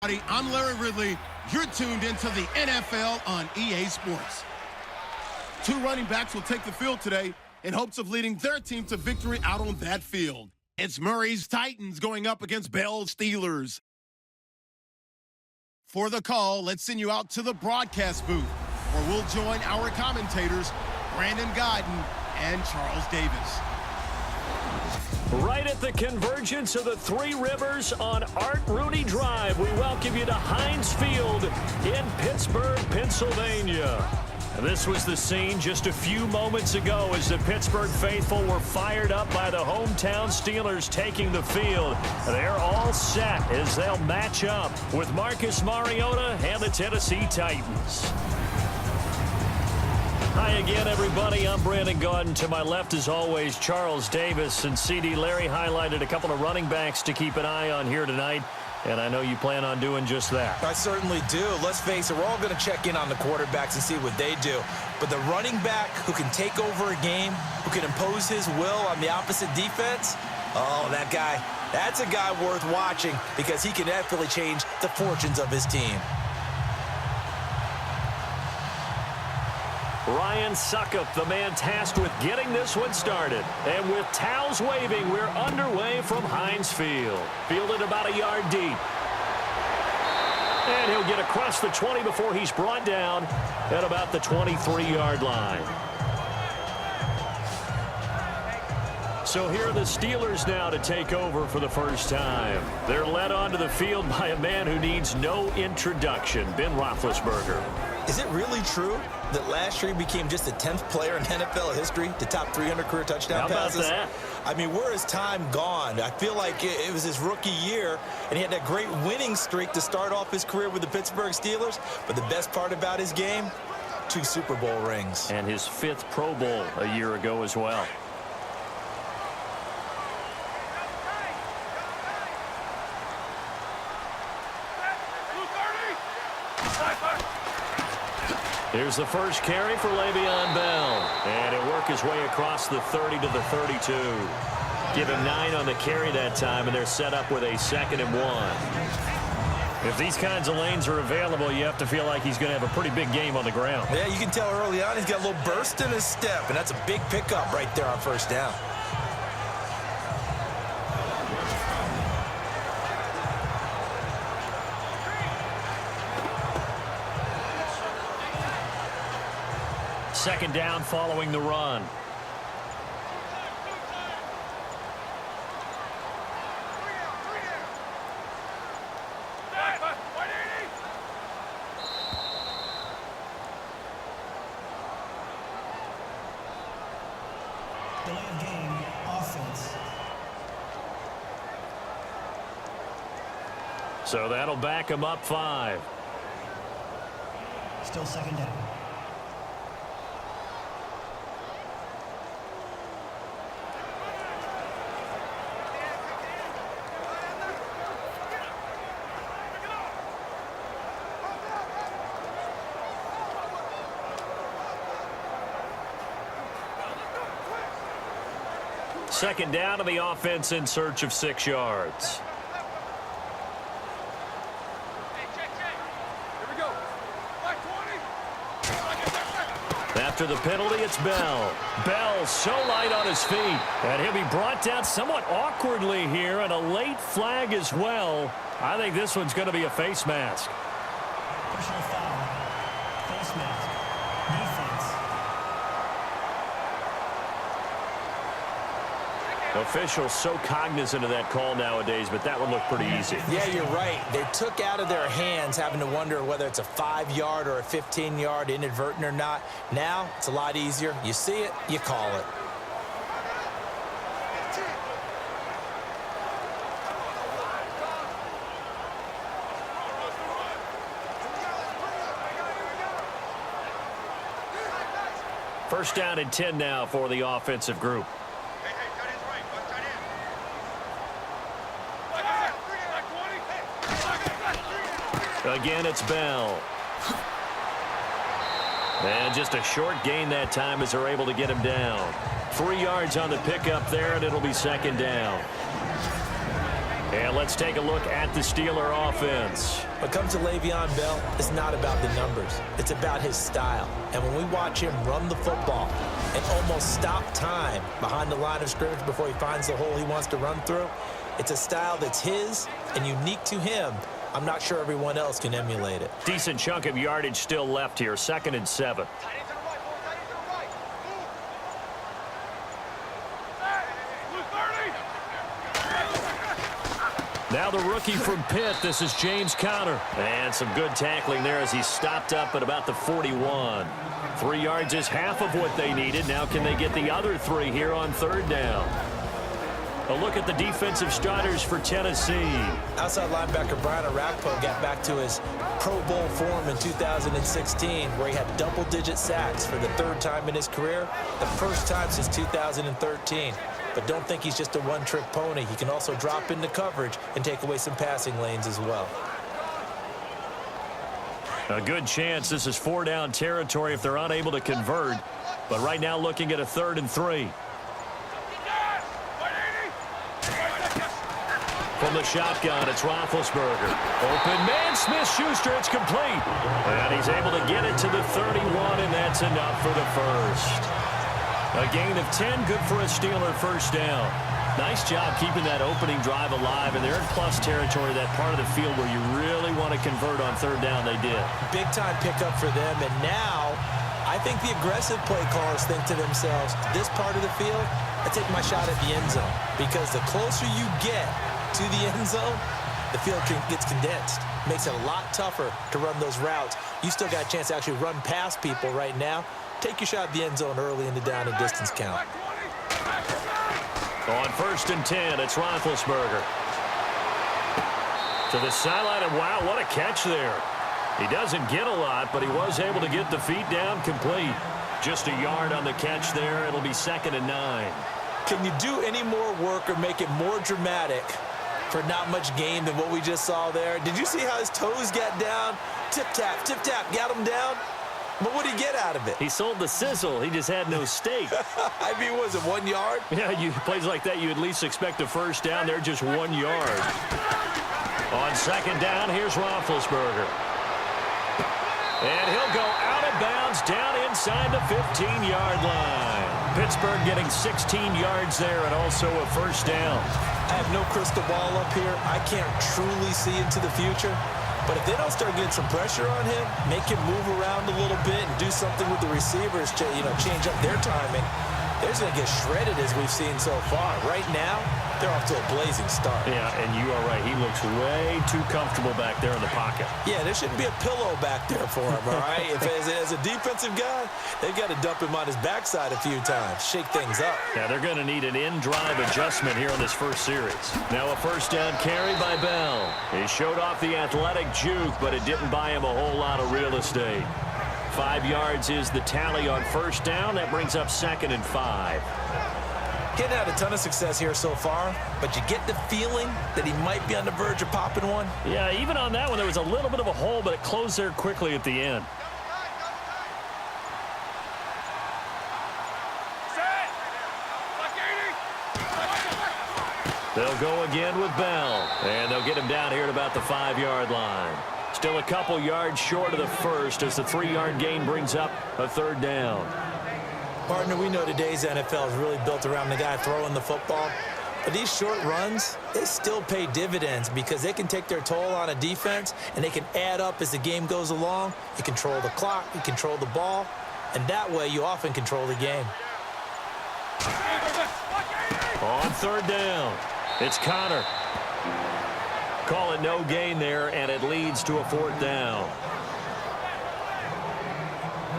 I'm Larry Ridley. You're tuned into the NFL on EA Sports. Two running backs will take the field today in hopes of leading their team to victory out on that field. It's Murray's Titans going up against Bell's Steelers. For the call, let's send you out to the broadcast booth, where we'll join our commentators, Brandon Godden and Charles Davis. Right at the convergence of the Three Rivers on Art Rooney Drive, we welcome you to Heinz Field in Pittsburgh, Pennsylvania. And this was the scene just a few moments ago as the Pittsburgh faithful were fired up by the hometown Steelers taking the field. They're all set as they'll match up with Marcus Mariota and the Tennessee Titans. Hi again, everybody. I'm Brandon Godden. To my left, as always, Charles Davis. And CD Larry highlighted a couple of running backs to keep an eye on here tonight. And I know you plan on doing just that. I certainly do. Let's face it, we're all going to check in on the quarterbacks and see what they do. But the running back who can take over a game, who can impose his will on the opposite defense, oh, that guy, that's a guy worth watching because he can definitely change the fortunes of his team. Ryan Suckup, the man tasked with getting this one started. And with towels waving, we're underway from Heinz Field. Fielded about a yard deep. And he'll get across the 20 before he's brought down at about the 23-yard line. So here are the Steelers now to take over for the first time. They're led onto the field by a man who needs no introduction, Ben Roethlisberger. Is it really true that last year he became just the 10th player in NFL history to top 300 career touchdown passes? How about that? I mean, where is time gone? I feel like it was his rookie year, and he had that great winning streak to start off his career with the Pittsburgh Steelers. But the best part about his game, 2 Super Bowl rings. And his 5th Pro Bowl a year ago as well. Here's the first carry for Le'Veon Bell. And he'll work his way across the 30 to the 32. Give him 9 on the carry that time, and they're set up with a 2nd and 1. If these kinds of lanes are available, you have to feel like he's going to have a pretty big game on the ground. Yeah, you can tell early on he's got a little burst in his step, and that's a big pickup right there on first down. Second down following the run. Delay of game, offense. So that'll back him up 5. Still second down. Second down to the offense in search of 6 yards. After the penalty, it's Bell. Bell so light on his feet. And he'll be brought down somewhat awkwardly here, and a late flag as well. I think this one's going to be a face mask. Personal foul. Face mask. Defense. Officials so cognizant of that call nowadays, but that one looked pretty easy. Yeah, you're right. They took out of their hands having to wonder whether it's a 5-yard or a 15-yard inadvertent or not. Now, it's a lot easier. You see it, you call it. First down and 10 now for the offensive group. Again, it's Bell. And just a short gain that time as they're able to get him down. 3 yards on the pickup there, and it'll be second down. And let's take a look at the Steeler offense. When it comes to Le'Veon Bell, it's not about the numbers. It's about his style. And when we watch him run the football and almost stop time behind the line of scrimmage before he finds the hole he wants to run through, it's a style that's his and unique to him. I'm not sure everyone else can emulate it. Decent chunk of yardage still left here. 2nd and 7. Now the rookie from Pitt, this is James Conner. And some good tackling there as he stopped up at about the 41. 3 yards is half of what they needed. Now can they get the other 3 here on 3rd down? A look at the defensive starters for Tennessee. Outside linebacker Brian Orakpo got back to his Pro Bowl form in 2016, where he had double-digit sacks for the 3rd time in his career, the 1st time since 2013. But don't think he's just a one-trick pony. He can also drop into coverage and take away some passing lanes as well. A good chance this is 4-down territory if they're unable to convert. But right now looking at a 3rd and 3. From the shotgun, it's Roethlisberger. Open man, Smith-Schuster, it's complete. And he's able to get it to the 31, and that's enough for the first. A gain of 10, good for a Steeler 1st down. Nice job keeping that opening drive alive, and they're in plus territory, that part of the field where you really want to convert on 3rd down. They did. Big-time pickup for them, and now I think the aggressive play callers think to themselves, this part of the field, I take my shot at the end zone, because the closer you get to the end zone, the field gets condensed. Makes it a lot tougher to run those routes. You still got a chance to actually run past people right now. Take your shot at the end zone early in the down and distance count. On 1st and 10, it's Roethlisberger. To the sideline, and wow, what a catch there. He doesn't get a lot, but he was able to get the feet down complete. Just a yard on the catch there. It'll be 2nd and 9. Can you do any more work or make it more dramatic for not much gain than what we just saw there? Did you see how his toes got down? Tip-tap, got him down. But what did he get out of it? He sold the sizzle. He just had no steak. I mean, was it 1 yard? Yeah, plays like that, you at least expect a 1st down. They're just 1 yard. On 2nd down, here's Roethlisberger. And he'll go out of bounds down inside the 15-yard line. Pittsburgh getting 16 yards there and also a 1st down. I have no crystal ball up here. I can't truly see into the future. But if they don't start getting some pressure on him, make him move around a little bit and do something with the receivers to, change up their timing, they're just going to get shredded as we've seen so far. Right now, they're off to a blazing start. Yeah, and you are right. He looks way too comfortable back there in the pocket. Yeah, there shouldn't be a pillow back there for him, all right? As a defensive guy, they've got to dump him on his backside a few times, shake things up. Yeah, they're going to need an in-drive adjustment here on this 1st series. Now a 1st down carry by Bell. He showed off the athletic juke, but it didn't buy him a whole lot of real estate. 5 yards is the tally on 1st down. That brings up 2nd and 5. Getting had a ton of success here so far, but you get the feeling that he might be on the verge of popping one. Yeah, even on that one, there was a little bit of a hole, but it closed there quickly at the end. They'll go again with Bell, and they'll get him down here at about the 5-yard line. Still a couple yards short of the 1st as the 3-yard gain brings up a 3rd down. Partner, we know today's NFL is really built around the guy throwing the football. But these short runs, they still pay dividends because they can take their toll on a defense and they can add up as the game goes along. You control the clock, you control the ball, and that way you often control the game. On 3rd down, it's Conner. Call it no gain there, and it leads to a 4th down.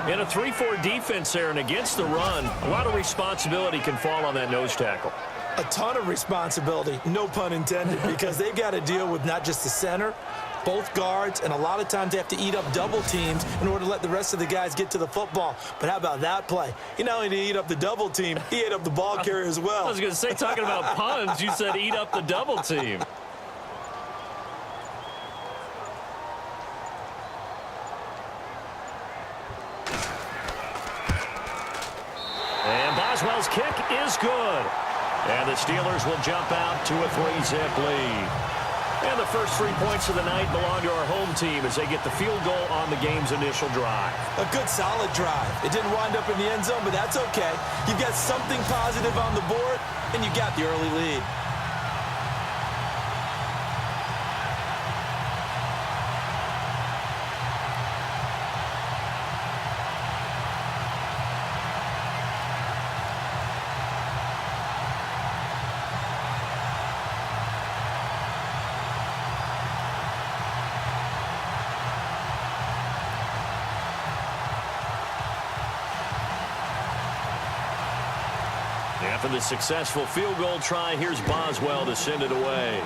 In a 3-4 defense there and against the run, a lot of responsibility can fall on that nose tackle. A ton of responsibility, no pun intended, because they've got to deal with not just the center, both guards, and a lot of times they have to eat up double teams in order to let the rest of the guys get to the football. But how about that play? He not only did he eat up the double team, he ate up the ball carrier as well. I was going to say, talking about puns, you said eat up the double team. And Boswell's kick is good. And the Steelers will jump out to a 3-zip lead. And the first 3 points of the night belong to our home team as they get the field goal on the game's initial drive. A good, solid drive. It didn't wind up in the end zone, but that's okay. You've got something positive on the board, and you got the early lead. After the successful field goal try, here's Boswell to send it away.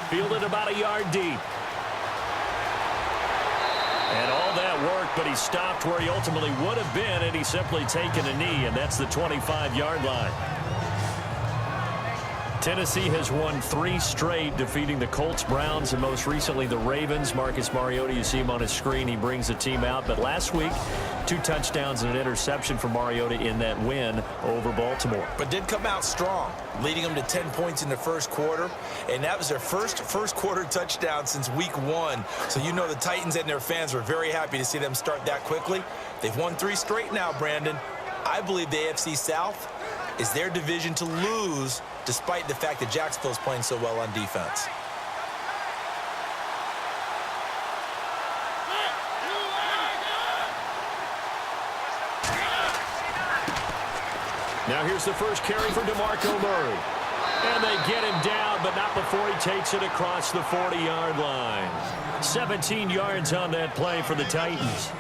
Fielded about a yard deep. And all that work, but he stopped where he ultimately would have been, and he's simply taken a knee, and that's the 25-yard line. Tennessee has won 3 straight, defeating the Colts, Browns, and most recently the Ravens. Marcus Mariota, you see him on his screen. He brings the team out. But last week, 2 touchdowns and an interception for Mariota in that win over Baltimore. But did come out strong, leading them to 10 points in the first quarter. And that was their first quarter touchdown since week 1. So you know the Titans and their fans were very happy to see them start that quickly. They've won 3 straight now, Brandon. I believe the AFC South is their division to lose, despite the fact that Jacksonville's playing so well on defense. Now here's the first carry for DeMarco Murray. And they get him down, but not before he takes it across the 40-yard line. 17 yards on that play for the Titans.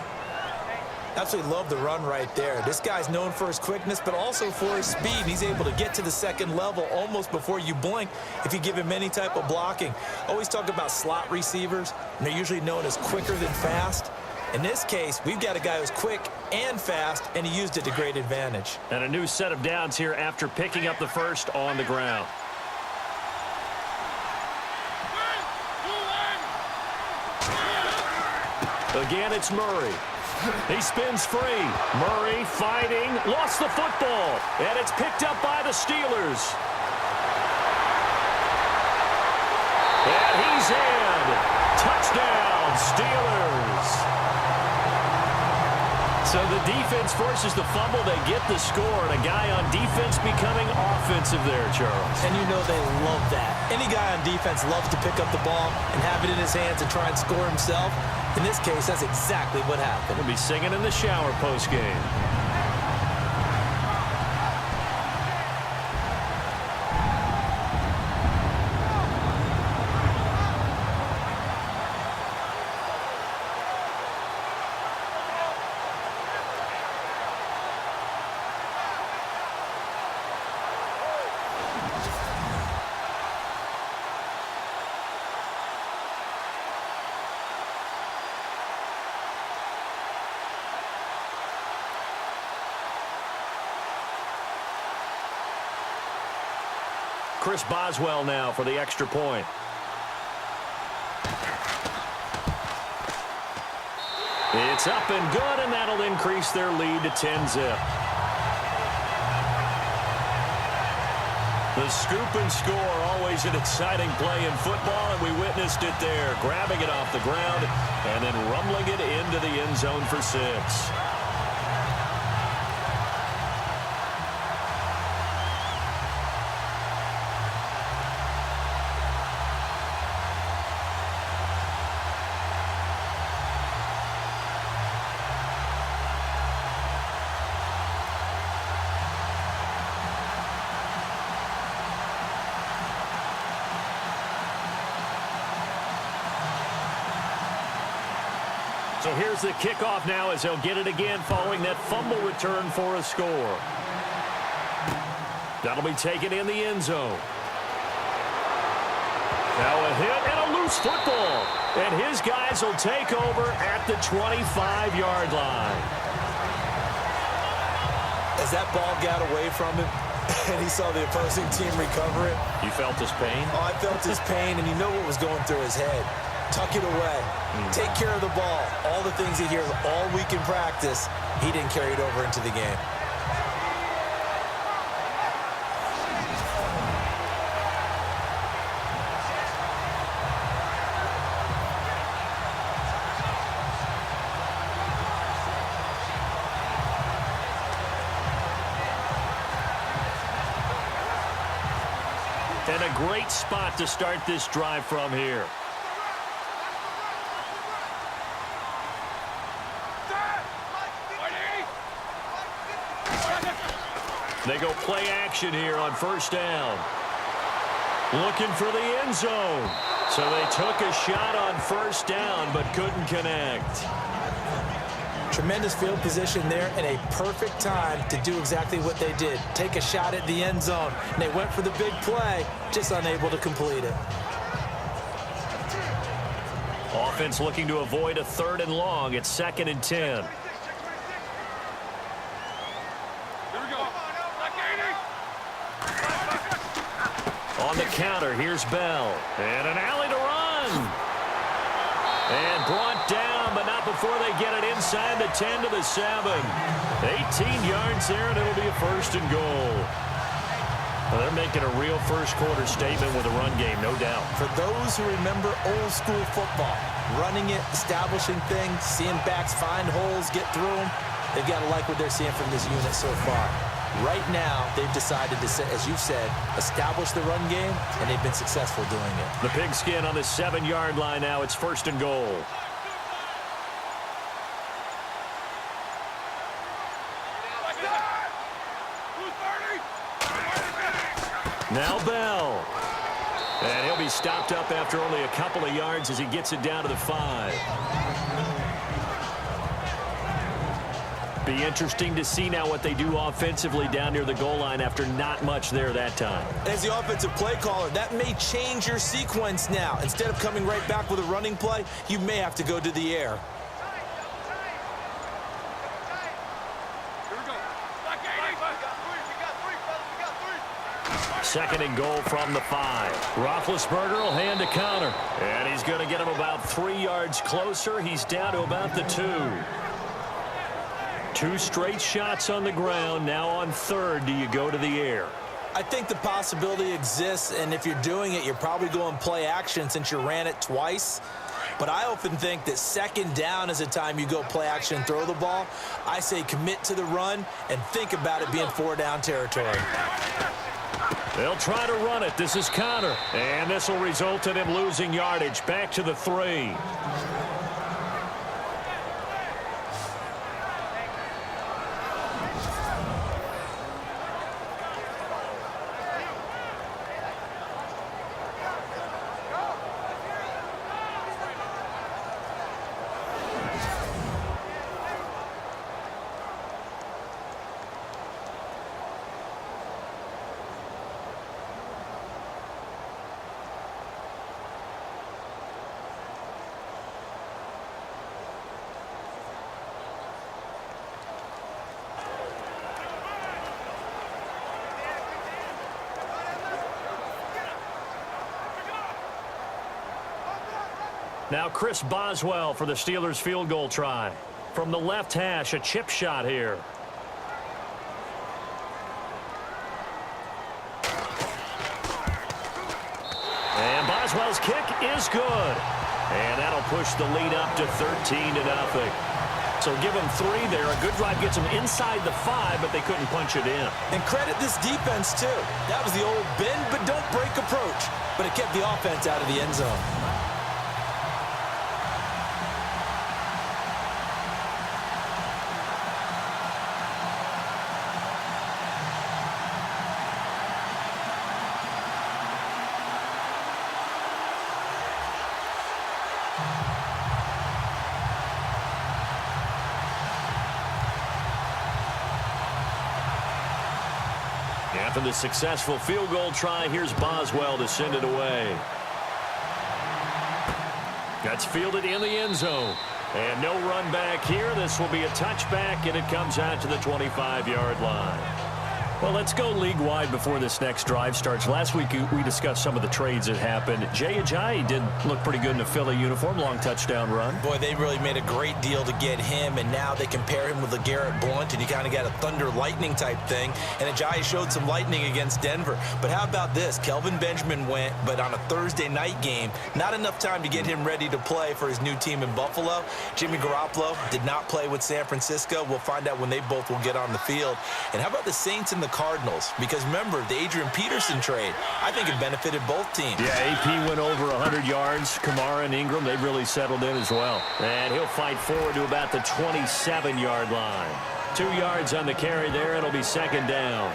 Absolutely love the run right there. This guy's known for his quickness, but also for his speed. He's able to get to the second level almost before you blink if you give him any type of blocking. Always talk about slot receivers, and they're usually known as quicker than fast. In this case, we've got a guy who's quick and fast, and he used it to great advantage. And a new set of downs here after picking up the first on the ground. Again, it's Murray. He spins free. Murray fighting, lost the football, and it's picked up by the Steelers. And he's in. Touchdown, Steelers. So the defense forces the fumble. They get the score, and a guy on defense becoming offensive there, Charles. And you know they love that. Any guy on defense loves to pick up the ball and have it in his hands and try and score himself. In this case, that's exactly what happened. He'll be singing in the shower post-game. Chris Boswell now for the extra point. It's up and good, and that'll increase their lead to 10-zip. The scoop and score, always an exciting play in football, and we witnessed it there, grabbing it off the ground and then rumbling it into the end zone for 6. So here's the kickoff now as they'll get it again following that fumble return for a score. That'll be taken in the end zone. Now a hit and a loose football. And his guys will take over at the 25-yard line. As that ball got away from him and he saw the opposing team recover it. You felt his pain? Oh, I felt his pain, and you know what was going through his head. Tuck it away. Take care of the ball. All the things he hears all week in practice, he didn't carry it over into the game. And a great spot to start this drive from here. They go play action here on first down. Looking for the end zone. So they took a shot on first down but couldn't connect. Tremendous field position there and a perfect time to do exactly what they did. Take a shot at the end zone. And they went for the big play, just unable to complete it. Offense looking to avoid a 3rd and long. It's 2nd and 10. On the counter, here's Bell. And an alley to run. And brought down, but not before they get it inside the 10 to the 7. 18 yards there, and it'll be a 1st and goal. Well, they're making a real first-quarter statement with a run game, no doubt. For those who remember old-school football, running it, establishing things, seeing backs find holes, get through them, they've got to like what they're seeing from this unit so far. Right now, they've decided to, as you've said, establish the run game, and they've been successful doing it. The pigskin on the 7-yard line now. It's 1st and goal. Now Bell. And he'll be stopped up after only a couple of yards as he gets it down to the 5. Be interesting to see now what they do offensively down near the goal line after not much there that time. As the offensive play caller, that may change your sequence now. Instead of coming right back with a running play, you may have to go to the air. Second and goal from the 5. Roethlisberger will hand a counter. And he's going to get him about 3 yards closer. He's down to about the 2. 2 straight shots on the ground. Now on 3rd, do you go to the air? I think the possibility exists, and if you're doing it, you're probably going play action since you ran it twice. But I often think that 2nd down is the time you go play action and throw the ball. I say commit to the run and think about it being 4-down territory. They'll try to run it. This is counter. And this will result in him losing yardage. Back to the 3. Now Chris Boswell for the Steelers field goal try. From the left hash, a chip shot here. And Boswell's kick is good. And that'll push the lead up to 13-0. So give them 3 there. A good drive gets them inside the 5, but they couldn't punch it in. And credit this defense, too. That was the old bend but don't break approach. But it kept the offense out of the end zone. After the successful field goal try, here's Boswell to send it away. That's fielded in the end zone. And no run back here. This will be a touchback, and it comes out to the 25-yard line. Well, let's go league-wide before this next drive starts. Last week, we discussed some of the trades that happened. Jay Ajayi did look pretty good in a Philly uniform, long touchdown run. Boy, they really made a great deal to get him, and now they compare him with LeGarrette Blount, and you kind of got a thunder-lightning type thing. And Ajayi showed some lightning against Denver. But how about this? Kelvin Benjamin went, but on a Thursday night game, not enough time to get him ready to play for his new team in Buffalo. Jimmy Garoppolo did not play with San Francisco. We'll find out when they both will get on the field. And how about the Saints and the Cardinals. Because remember, the Adrian Peterson trade, I think it benefited both teams. Yeah, AP went over 100 yards. Kamara and Ingram, they've really settled in as well. And he'll fight forward to about the 27-yard line. 2 yards on the carry there. It'll be second down.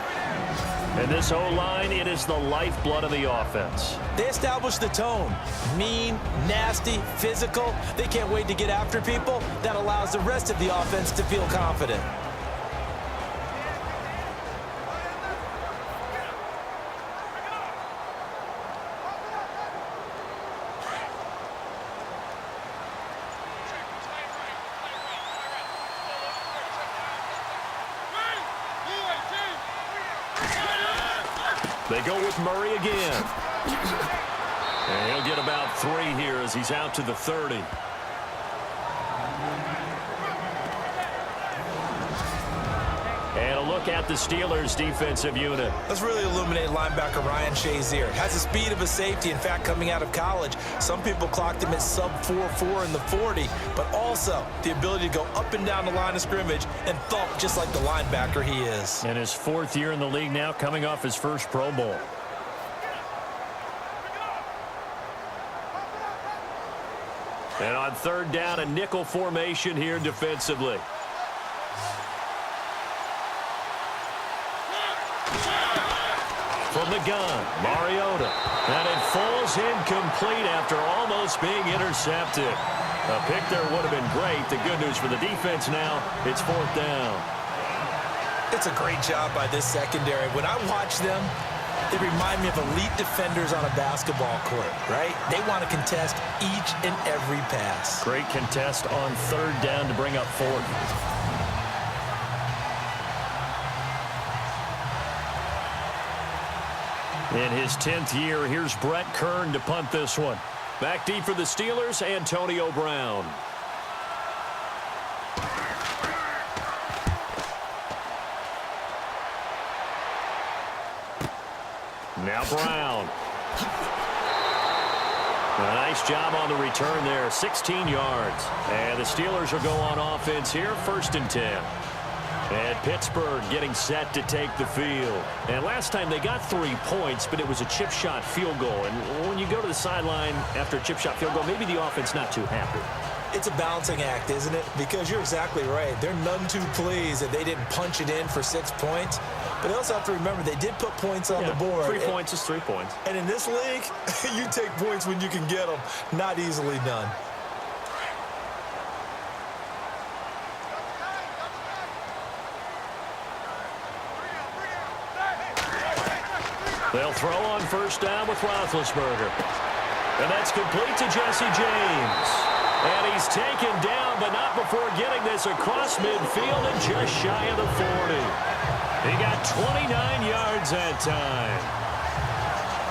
And this O-line, it is the lifeblood of the offense. They established the tone. Mean, nasty, physical. They can't wait to get after people. That allows the rest of the offense to feel confident. They go with Murray again. And he'll get about 3 here as he's out to the 30. And a look at the Steelers' defensive unit. Let's really illuminate linebacker Ryan Shazier. Has the speed of a safety. In fact, coming out of college, some people clocked him at sub 4.4 in the 40, but also the ability to go up and down the line of scrimmage and thump just like the linebacker he is. And his 4th year in the league now, coming off his first Pro Bowl. And on 3rd down, a nickel formation here defensively. From the gun, Mariota. And it falls incomplete after almost being intercepted. A pick there would have been great. The good news for the defense now, it's 4th down. It's a great job by this secondary. When I watch them, they remind me of elite defenders on a basketball court, right? They want to contest each and every pass. Great contest on 3rd down to bring up 4th. In his 10th year, here's Brett Kern to punt this one. Back deep for the Steelers, Antonio Brown. Now Brown. A nice job on the return there, 16 yards. And the Steelers will go on offense here, 1st and 10. And Pittsburgh getting set to take the field. And last time they got 3 points, but it was a chip shot field goal. And when you go to the sideline after a chip shot field goal, maybe the offense not too happy. It's a balancing act, isn't it? Because you're exactly right. They're none too pleased that they didn't punch it in for 6 points. But they also have to remember they did put points on the board. 3 points is 3 points. And in this league, you take points when you can get them. Not easily done. They'll throw on 1st down with Roethlisberger. And that's complete to Jesse James. And he's taken down, but not before getting this across midfield and just shy of the 40. He got 29 yards that time.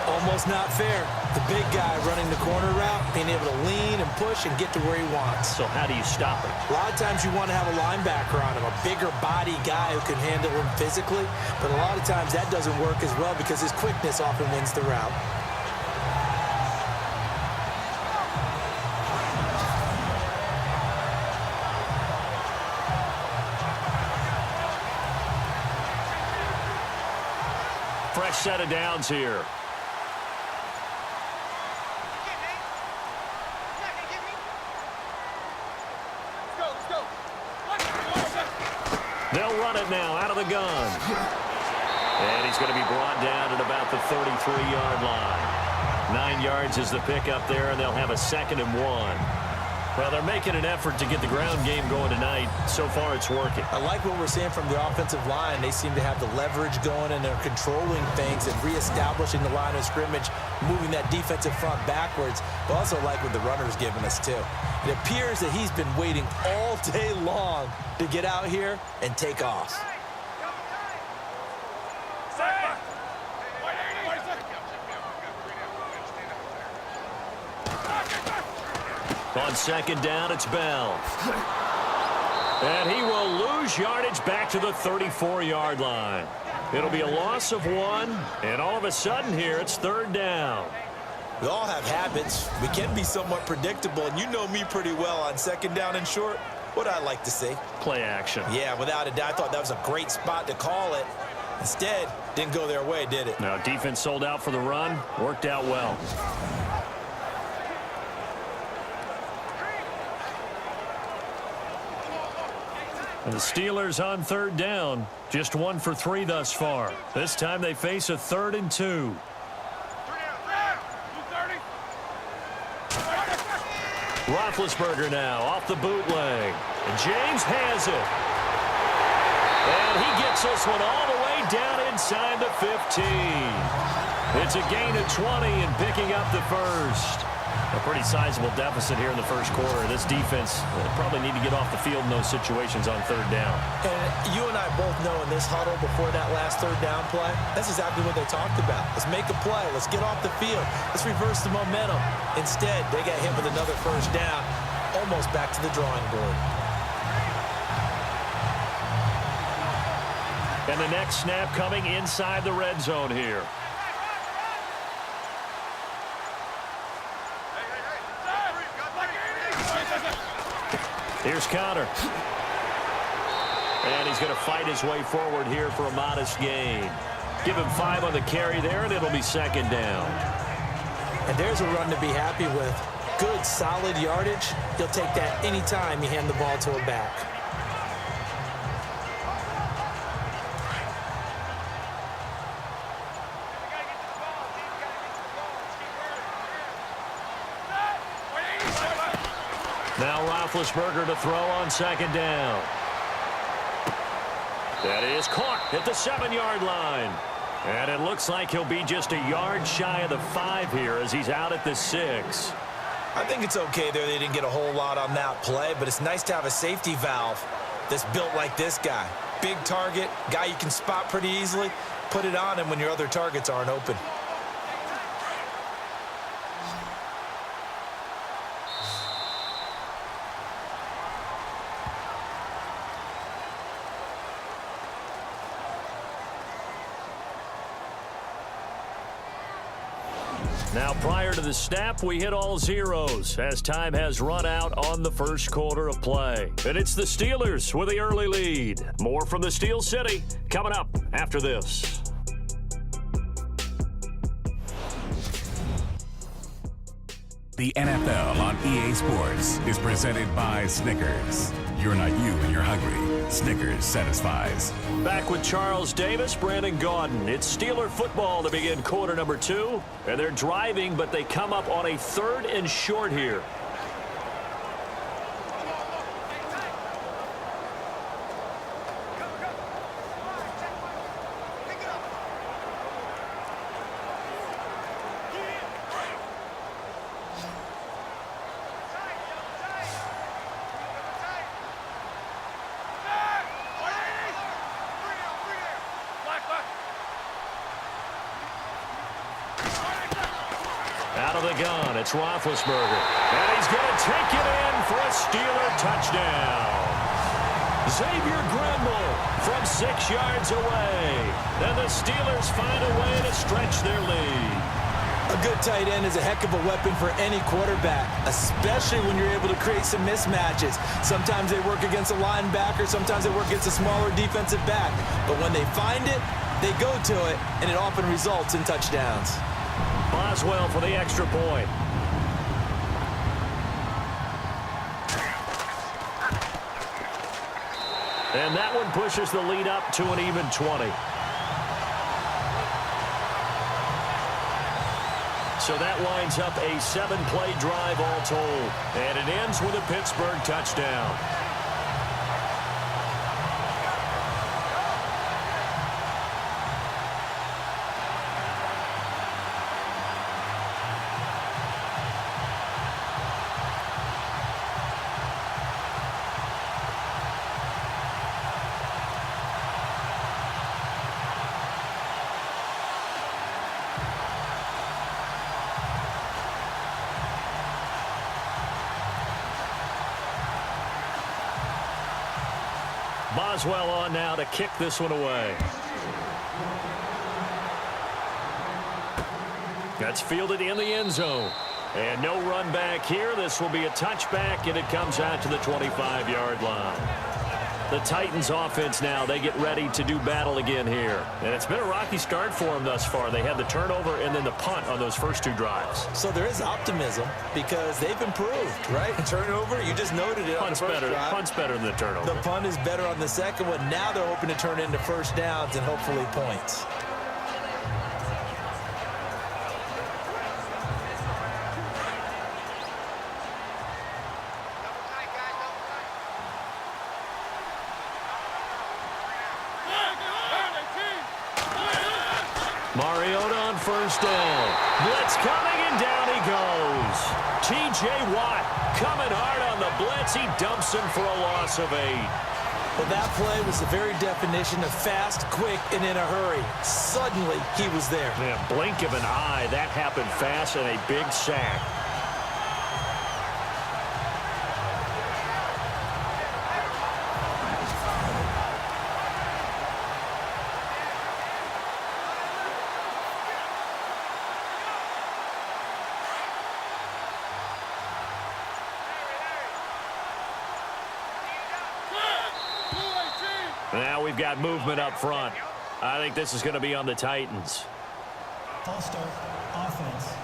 Almost not fair. The big guy running the corner route, being able to lean and push and get to where he wants. So how do you stop it? A lot of times you want to have a linebacker on him, a bigger body guy who can handle him physically. But a lot of times that doesn't work as well because his quickness often wins the route. Fresh set of downs here. They'll run it now out of the gun. And he's going to be brought down at about the 33-yard line. 9 yards is the pickup there, and they'll have a 2nd and 1. Well, they're making an effort to get the ground game going tonight. So far, it's working. I like what we're seeing from the offensive line. They seem to have the leverage going, and they're controlling things and reestablishing the line of scrimmage, moving that defensive front backwards. But also like what the runner's giving us, too. It appears that he's been waiting all day long to get out here and take off. On 2nd down, it's Bell. And he will lose yardage back to the 34-yard line. It'll be a loss of 1, and all of a sudden here, it's 3rd down. We all have habits. We can be somewhat predictable, and you know me pretty well on 2nd down and short. What I like to see. Play action. Yeah, without a doubt. I thought that was a great spot to call it. Instead, didn't go their way, did it? Now, defense sold out for the run. Worked out well. And the Steelers on third down. Just 1 for 3 thus far. This time they face a 3rd and 2. Roethlisberger now off the bootleg. And James has it. And he gets this one all the way down inside the 15. It's a gain of 20 and picking up the first. A pretty sizable deficit here in the first quarter. This defense probably need to get off the field in those situations on third down. And you and I both know in this huddle before that last third down play, that's exactly what they talked about. Let's make a play. Let's get off the field. Let's reverse the momentum. Instead, they got hit with another first down, almost back to the drawing board. And the next snap coming inside the red zone here. Here's Connor. And he's going to fight his way forward here for a modest gain. Give him 5 on the carry there, and it'll be 2nd down. And there's a run to be happy with. Good, solid yardage. He'll take that anytime you hand the ball to a back. Now Roethlisberger to throw on 2nd down. That is caught at the 7-yard line. And it looks like he'll be just a yard shy of the 5 here as he's out at the 6. I think it's okay there. They didn't get a whole lot on that play, but it's nice to have a safety valve that's built like this guy. Big target, guy you can spot pretty easily. Put it on him when your other targets aren't open. Now, prior to the snap, we hit all zeros as time has run out on the first quarter of play. And it's the Steelers with the early lead. More from the Steel City coming up after this. The NFL on EA Sports is presented by Snickers. You're not you when you're hungry. Snickers satisfies. Back with Charles Davis, Brandon Gaudin. It's Steeler football to begin quarter number 2. And they're driving, but they come up on a 3rd and short here. Out of the gun, it's Roethlisberger. And he's going to take it in for a Steeler touchdown. Xavier Grimble from 6 yards away. And the Steelers find a way to stretch their lead. A good tight end is a heck of a weapon for any quarterback, especially when you're able to create some mismatches. Sometimes they work against a linebacker, sometimes they work against a smaller defensive back. But when they find it, they go to it, and it often results in touchdowns. Boswell for the extra point. And that one pushes the lead up to an even 20. So that winds up a 7-play drive all told. And it ends with a Pittsburgh touchdown. Boswell on now to kick this one away. That's fielded in the end zone. And no run back here. This will be a touchback, and it comes out to the 25-yard line. The Titans offense now, they get ready to do battle again here. And it's been a rocky start for them thus far. They had the turnover and then the punt on those first 2 drives. So there is optimism because they've improved, right? Turnover, you just noted it. Punt's better. Punt's better than the turnover. The punt is better on the second one. Now they're hoping to turn into first downs and hopefully points. Mariota on first down. Blitz coming, and down he goes. T.J. Watt coming hard on the blitz. He dumps him for a loss of 8. Well, that play was the very definition of fast, quick, and in a hurry. Suddenly, he was there. Yeah, blink of an eye. That happened fast and a big sack. Now we've got movement up front. I think this is going to be on the Titans. False start, offense.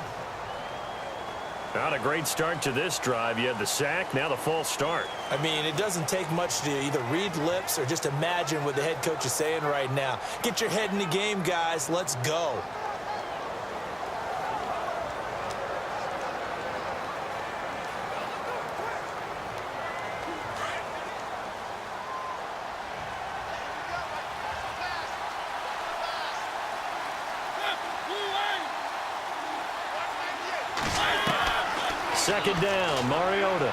Not a great start to this drive. You had the sack, now the false start. I mean, it doesn't take much to either read lips or just imagine what the head coach is saying right now. Get your head in the game, guys. Let's go. Second down, Mariota.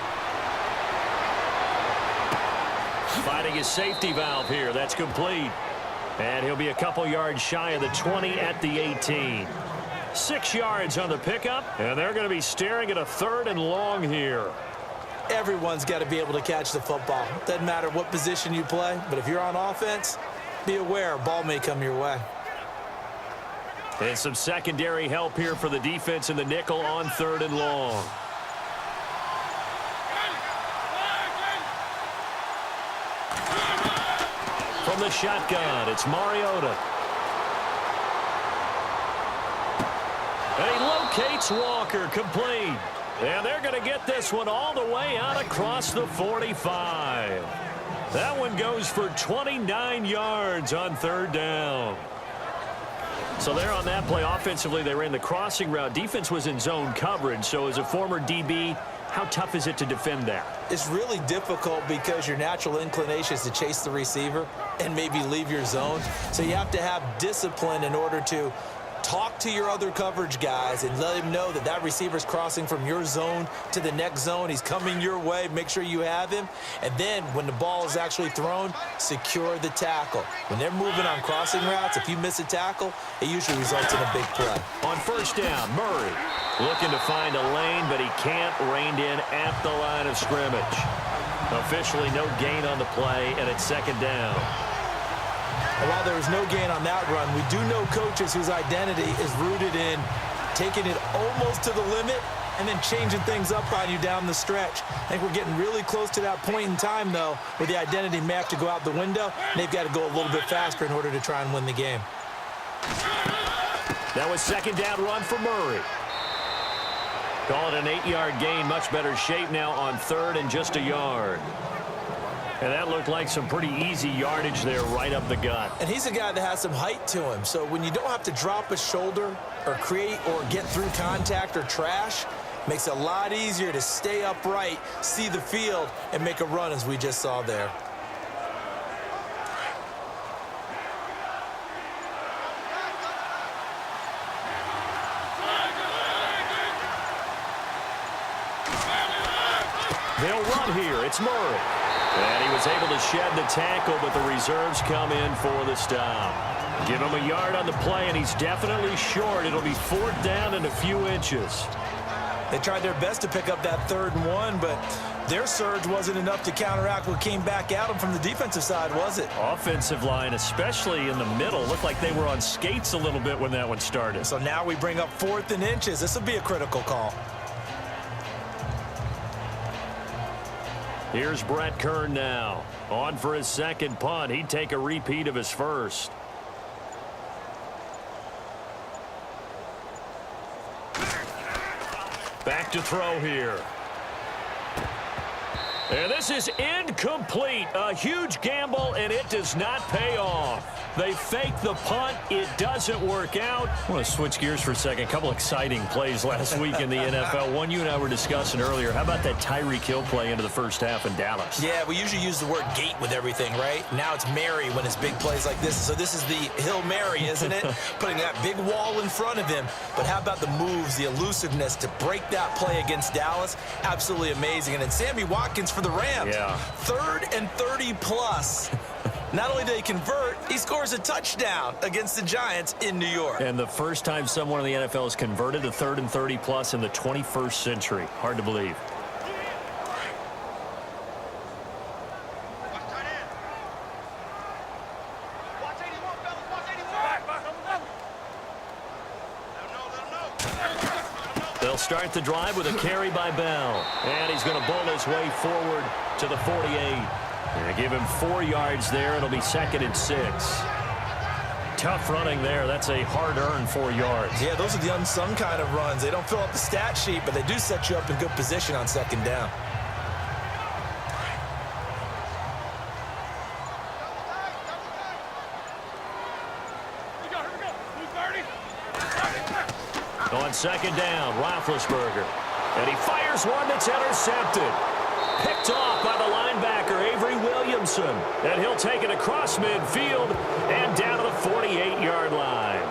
Finding his safety valve here. That's complete. And he'll be a couple yards shy of the 20 at the 18. 6 yards on the pickup, and they're going to be staring at a 3rd and long here. Everyone's got to be able to catch the football. Doesn't matter what position you play, but if you're on offense, be aware a ball may come your way. And some secondary help here for the defense in the nickel on 3rd and long. From the shotgun, it's Mariota. And he locates Walker, complete. And they're going to get this one all the way out across the 45. That one goes for 29 yards on 3rd down. So there on that play, offensively, they ran the crossing route. Defense was in zone coverage. So as a former DB, how tough is it to defend that? It's really difficult because your natural inclination is to chase the receiver and maybe leave your zone. So you have to have discipline in order to talk to your other coverage guys and let him know that that receiver's crossing from your zone to the next zone. He's coming your way. Make sure you have him. And then when the ball is actually thrown, secure the tackle. When they're moving on crossing routes, if you miss a tackle, it usually results in a big play. On first down, Murray looking to find a lane, but he can't, reined in at the line of scrimmage. Officially no gain on the play, and it's 2nd down. And while there was no gain on that run, we do know coaches whose identity is rooted in taking it almost to the limit and then changing things up on you down the stretch. I think we're getting really close to that point in time, though, where the identity may have to go out the window, and they've got to go a little bit faster in order to try and win the game. That was 2nd down run for Murray. Call it an 8-yard gain. Much better shape now on 3rd and just a yard. And that looked like some pretty easy yardage there right up the gut. And he's a guy that has some height to him. So when you don't have to drop a shoulder or create or get through contact or trash, makes it a lot easier to stay upright, see the field, and make a run as we just saw there. They'll run here. It's Murray. And he was able to shed the tackle, but the reserves come in for the stop. Give him a yard on the play, and he's definitely short. It'll be 4th down and a few inches. They tried their best to pick up that 3rd and 1, but their surge wasn't enough to counteract what came back at them from the defensive side, was it? Offensive line, especially in the middle, looked like they were on skates a little bit when that one started. So now we bring up 4th and inches. This will be a critical call. Here's Brett Kern now. On for his second punt. He'd take a repeat of his first. Back to throw here. And this is incomplete. A huge gamble, and it does not pay off. They fake the punt. It doesn't work out. I want to switch gears for a second. A couple exciting plays last week in the NFL. One you and I were discussing earlier. How about that Tyreek Hill play into the first half in Dallas? Yeah, we usually use the word gate with everything, right? Now it's Mary when it's big plays like this. So this is the Hill Mary, isn't it? Putting that big wall in front of him. But how about the moves, the elusiveness to break that play against Dallas? Absolutely amazing. And then Sammy Watkins for the Rams. Yeah. 3rd and 30 plus. Not only did he convert, he scores a touchdown against the Giants in New York. And the first time someone in the NFL has converted a 3rd and 30 plus in the 21st century. Hard to believe. They'll start the drive with a carry by Bell. And he's going to bowl his way forward to the 48. And give him 4 yards there. It'll be 2nd and 6. Tough running there. That's a hard-earned 4 yards. Yeah, those are the unsung kind of runs. They don't fill up the stat sheet, but they do set you up in good position on 2nd down. On 2nd down, Roethlisberger. And he fires one that's intercepted. Picked off by the linebacker, Avery Williamson. And he'll take it across midfield and down to the 48-yard line.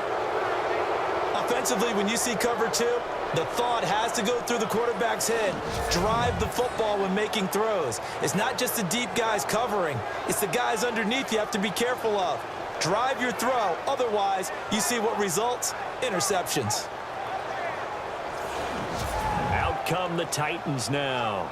Offensively, when you see cover 2, the thought has to go through the quarterback's head. Drive the football when making throws. It's not just the deep guys covering. It's the guys underneath you have to be careful of. Drive your throw. Otherwise, you see what results? Interceptions. Out come the Titans now.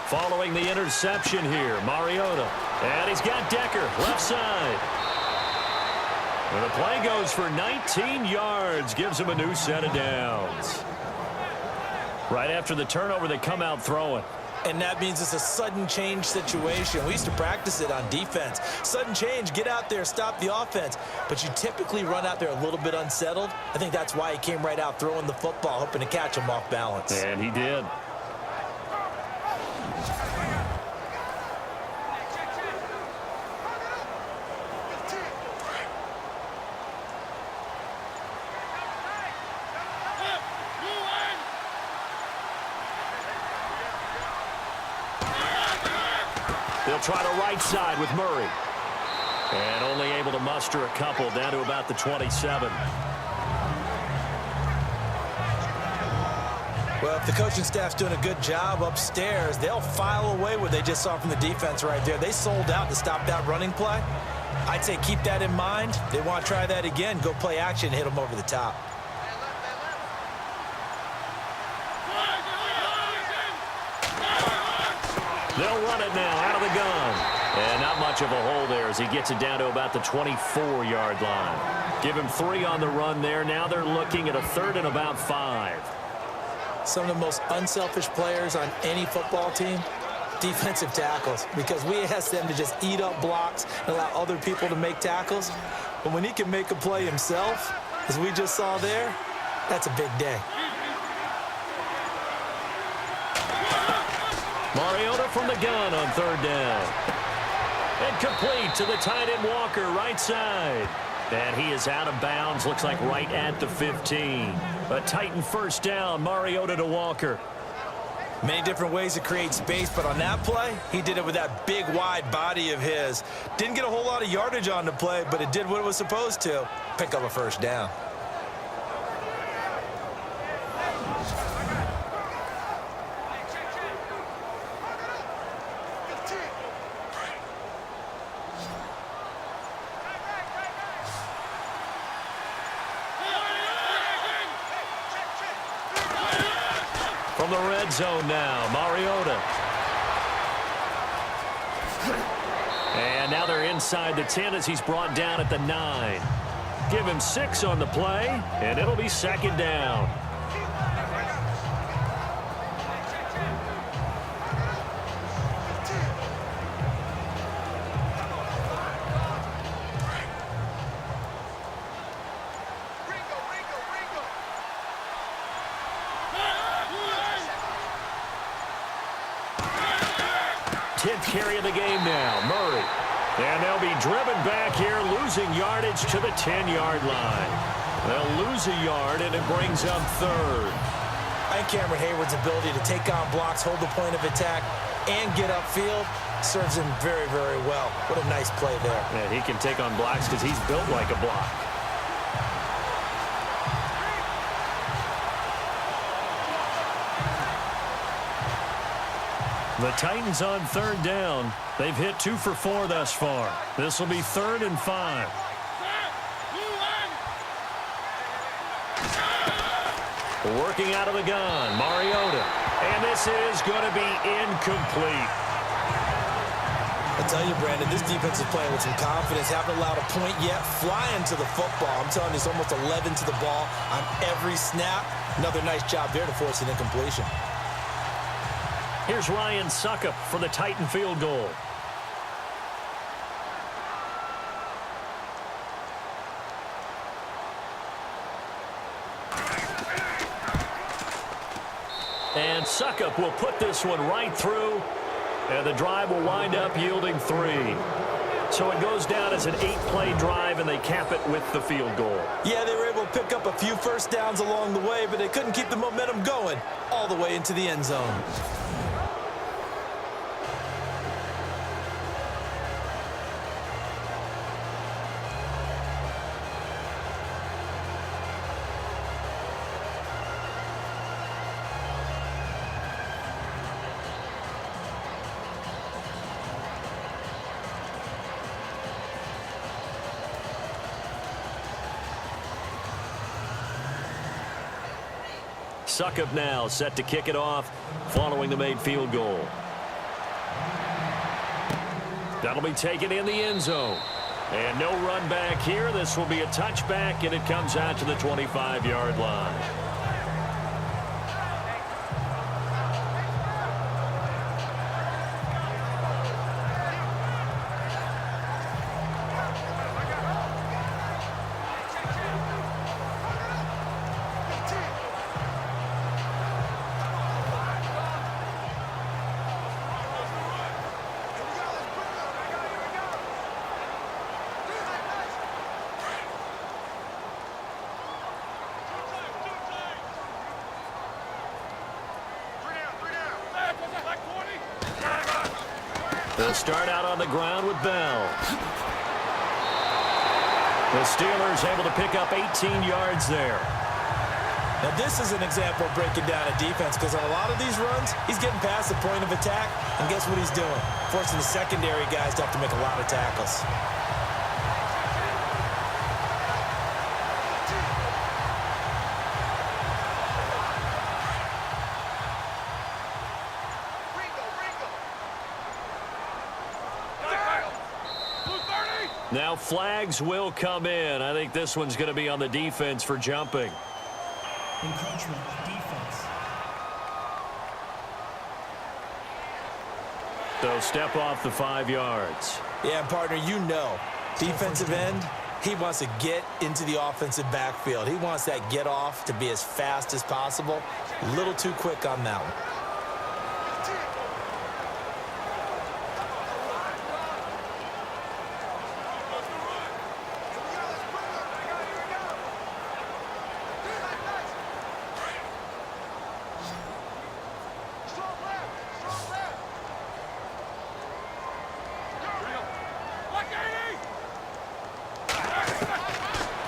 Following the interception here, Mariota. And he's got Decker, left side. And the play goes for 19 yards, gives him a new set of downs. Right after the turnover, they come out throwing. And that means it's a sudden change situation. We used to practice it on defense. Sudden change, get out there, stop the offense. But you typically run out there a little bit unsettled. I think that's why he came right out throwing the football, hoping to catch him off balance. And he did. They'll try to right side with Murray. And only able to muster a couple down to about the 27. Well, if the coaching staff's doing a good job upstairs, they'll file away what they just saw from the defense right there. They sold out to stop that running play. I'd say keep that in mind. They want to try that again. Go play action, hit them over the top. They'll run it now out of the gun. And not much of a hole there as he gets it down to about the 24-yard line. Give him 3 on the run there. Now they're looking at a 3rd and about 5. Some of the most unselfish players on any football team, defensive tackles, because we ask them to just eat up blocks and allow other people to make tackles. But when he can make a play himself, as we just saw there, that's a big day. Mariota from the gun on 3rd down. And complete to the tight end Walker, right side. And he is out of bounds, looks like right at the 15. A Titan 1st down, Mariota to Walker. Many different ways to create space, but on that play, he did it with that big, wide body of his. Didn't get a whole lot of yardage on the play, but it did what it was supposed to. Pick up a 1st down. From the red zone now, Mariota. And now they're inside the 10 as he's brought down at the 9. Give him 6 on the play, and it'll be second down. Carry of the game now, Murray. And they'll be driven back here, losing yardage to the 10-yard line. They'll lose a yard, and it brings up third. I think Cameron Hayward's ability to take on blocks, hold the point of attack, and get upfield serves him very, very well. What a nice play there. Yeah, he can take on blocks because he's built like a block. The Titans on third down. They've hit 2 for 4 thus far. This will be 3rd and 5. Working out of the gun, Mariota. And this is going to be incomplete. I tell you, Brandon, this defense is playing with some confidence. Haven't allowed a point yet. Flying to the football. I'm telling you, it's almost 11 to the ball on every snap. Another nice job there to force an incompletion. Here's Ryan Suckup for the Titan field goal. And Suckup will put this one right through, and the drive will wind up yielding 3. So it goes down as an 8-play drive, and they cap it with the field goal. Yeah, they were able to pick up a few first downs along the way, but they couldn't keep the momentum going all the way into the end zone. Suckup now set to kick it off following the made field goal. That'll be taken in the end zone. And no run back here. This will be a touchback, and it comes out to the 25-yard line. They'll start out on the ground with Bell. The Steelers able to pick up 18 yards there. Now, this is an example of breaking down a defense, because on a lot of these runs, he's getting past the point of attack, and guess what he's doing? Forcing the secondary guys to have to make a lot of tackles. Now flags will come in. I think this one's going to be on the defense for jumping. Encroachment, defense. So step off the 5 yards. Yeah, partner, you know, defensive end, he wants to get into the offensive backfield. He wants that get off to be as fast as possible. A little too quick on that one.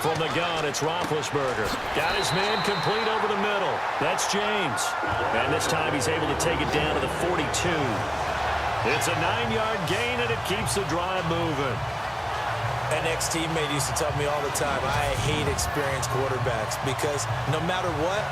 From the gun, it's Roethlisberger. Got his man complete over the middle. That's James. And this time he's able to take it down to the 42. It's a 9-yard gain, and it keeps the drive moving. An ex-teammate used to tell me all the time, I hate experienced quarterbacks, because no matter what,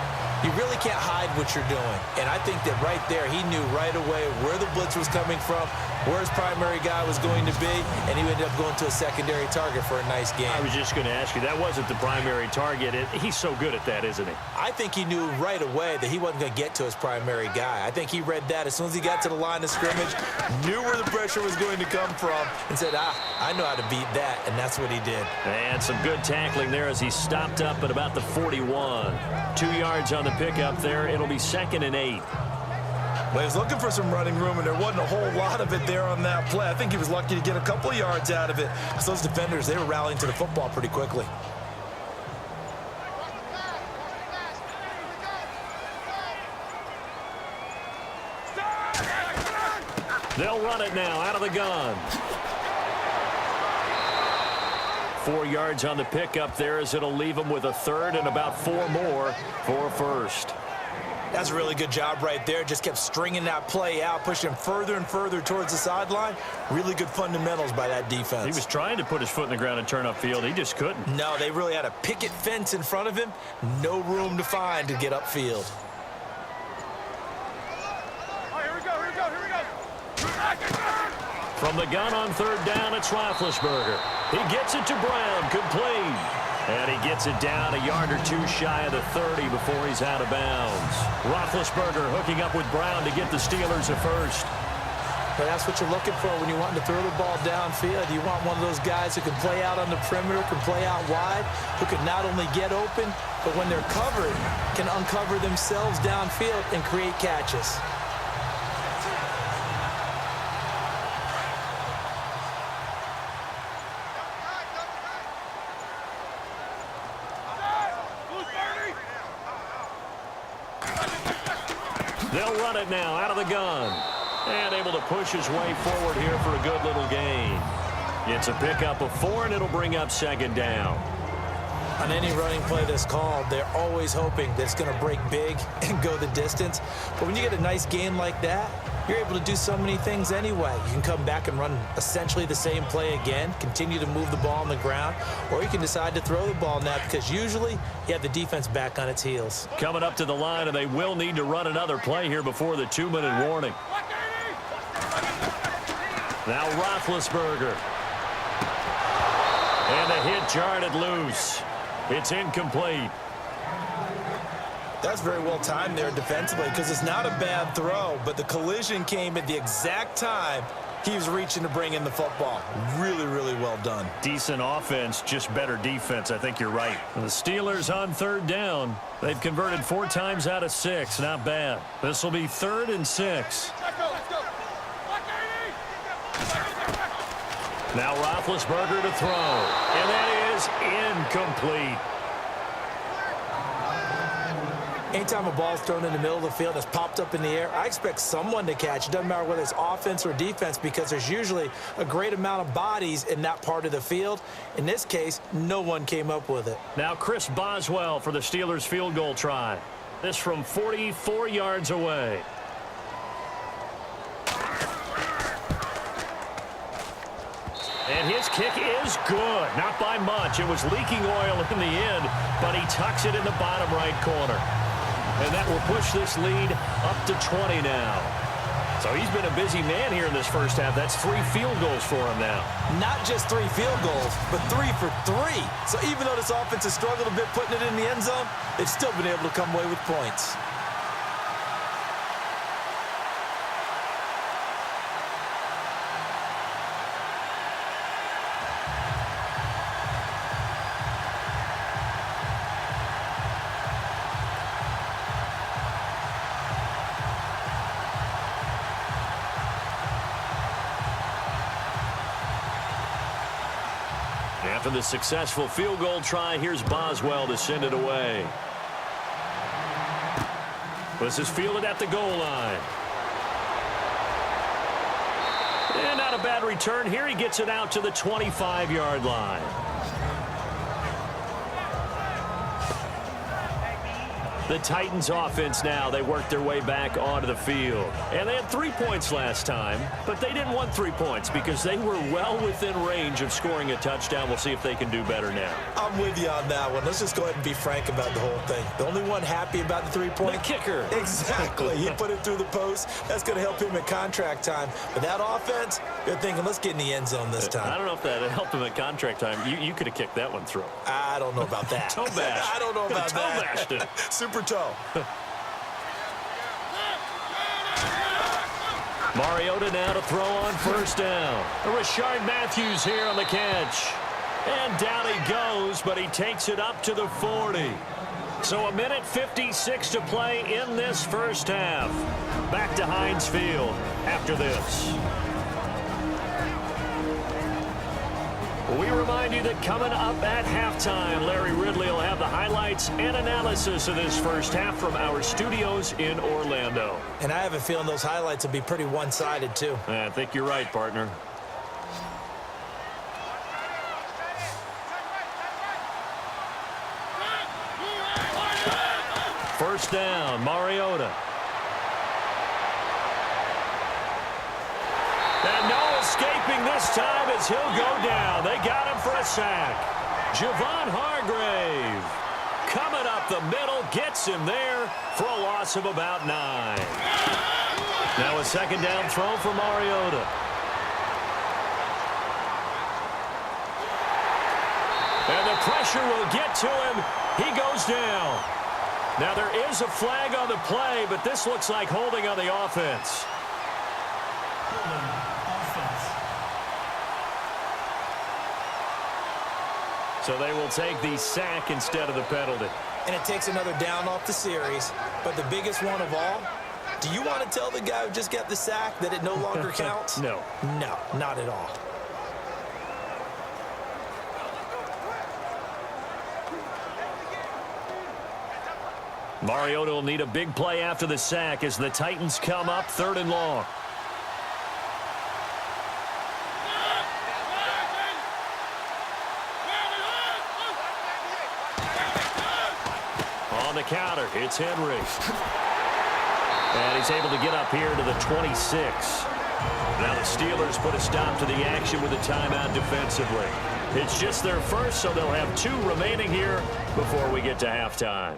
you really can't hide what you're doing. And I think that right there, he knew right away where the blitz was coming from, where his primary guy was going to be, and he ended up going to a secondary target for a nice game. I was just going to ask you, that wasn't the primary target. He's so good at that, isn't he? I think he knew right away that he wasn't going to get to his primary guy. I think he read that as soon as he got to the line of scrimmage, knew where the pressure was going to come from, and said, I know how to beat that, and that's what he did. And some good tackling there as he stopped up at about the 41. 2 yards on the pickup there. It'll be 2nd and 8. Well, he was looking for some running room, and there wasn't a whole lot of it there on that play. I think he was lucky to get a couple yards out of it. Because those defenders, they were rallying to the football pretty quickly. They'll run it now out of the gun. 4 yards on the pickup there as it'll leave them with a 3rd and about 4 more for a 1st. That's a really good job right there. Just kept stringing that play out, pushing him further and further towards the sideline. Really good fundamentals by that defense. He was trying to put his foot in the ground and turn upfield. He just couldn't. No, they really had a picket fence in front of him. No room to find to get upfield. From the gun on 3rd down, it's Roethlisberger. He gets it to Brown, complete. And he gets it down a yard or 2 shy of the 30 before he's out of bounds. Roethlisberger hooking up with Brown to get the Steelers a 1st. But that's what you're looking for when you want to throw the ball downfield. You want one of those guys who can play out on the perimeter, can play out wide, who can not only get open, but when they're covered, can uncover themselves downfield and create catches. They'll run it now out of the gun. And able to push his way forward here for a good little gain. It's a pickup of 4, and it'll bring up 2nd down. On any running play that's called, they're always hoping that it's going to break big and go the distance. But when you get a nice gain like that, you're able to do so many things anyway. You can come back and run essentially the same play again, continue to move the ball on the ground, or you can decide to throw the ball now because usually you have the defense back on its heels. Coming up to the line, and they will need to run another play here before the 2-minute warning. Now Roethlisberger. And a hit jarred it loose. It's incomplete. That's very well timed there defensively because it's not a bad throw, but the collision came at the exact time he was reaching to bring in the football. Really, really well done. Decent offense, just better defense. I think you're right. The Steelers on 3rd down. They've converted 4 times out of 6. Not bad. This will be 3rd and 6. Now Roethlisberger to throw. And that is incomplete. Anytime a ball's thrown in the middle of the field that's popped up in the air, I expect someone to catch. It doesn't matter whether it's offense or defense because there's usually a great amount of bodies in that part of the field. In this case, no one came up with it. Now Chris Boswell for the Steelers field goal try. This from 44 yards away. And his kick is good. Not by much. It was leaking oil in the end, but he tucks it in the bottom right corner. And that will push this lead up to 20 now. So he's been a busy man here in this first half. That's 3 field goals for him now. Not just 3 field goals, but 3 for 3. So even though this offense has struggled a bit putting it in the end zone, they've still been able to come away with points. After the successful field goal try, here's Boswell to send it away. This is fielded at the goal line. And not a bad return here. He gets it out to the 25-yard line. The Titans offense now, they worked their way back onto the field. And they had 3 points last time, but they didn't want 3 points because they were well within range of scoring a touchdown. We'll see if they can do better now. I'm with you on that one. Let's just go ahead and be frank about the whole thing. The only one happy about the 3-point? The kicker. Exactly. He put it through the post. That's going to help him at contract time. But that offense, they're thinking, let's get in the end zone this time. I don't know if that helped him at contract time. You could have kicked that one through. I don't know about that. Toe bash. I don't know about that. Toe bashed it. Super toe. Mariota now to throw on first down. Rashard Matthews here on the catch. And down he goes, but he takes it up to the 40. So a minute 56 to play in this first half. Back to Heinz Field after this. We remind you that coming up at halftime, Larry Ridley will have the highlights and analysis of this first half from our studios in Orlando. And I have a feeling those highlights will be pretty one-sided, too. I think you're right, partner. First down, Mariota. And no escaping this time as he'll go down. They got him for a sack. Javon Hargrave coming up the middle, gets him there for a loss of about 9. Now a second down throw for Mariota. And the pressure will get to him. He goes down. Now there is a flag on the play, but this looks like holding on the offense. So they will take the sack instead of the penalty. And it takes another down off the series. But the biggest one of all, do you want to tell the guy who just got the sack that it no longer counts? No. No, not at all. Mariota will need a big play after the sack as the Titans come up 3rd and long. On the counter, it's Henry. And he's able to get up here to the 26. Now the Steelers put a stop to the action with a timeout defensively. It's just their first, so they'll have 2 remaining here before we get to halftime.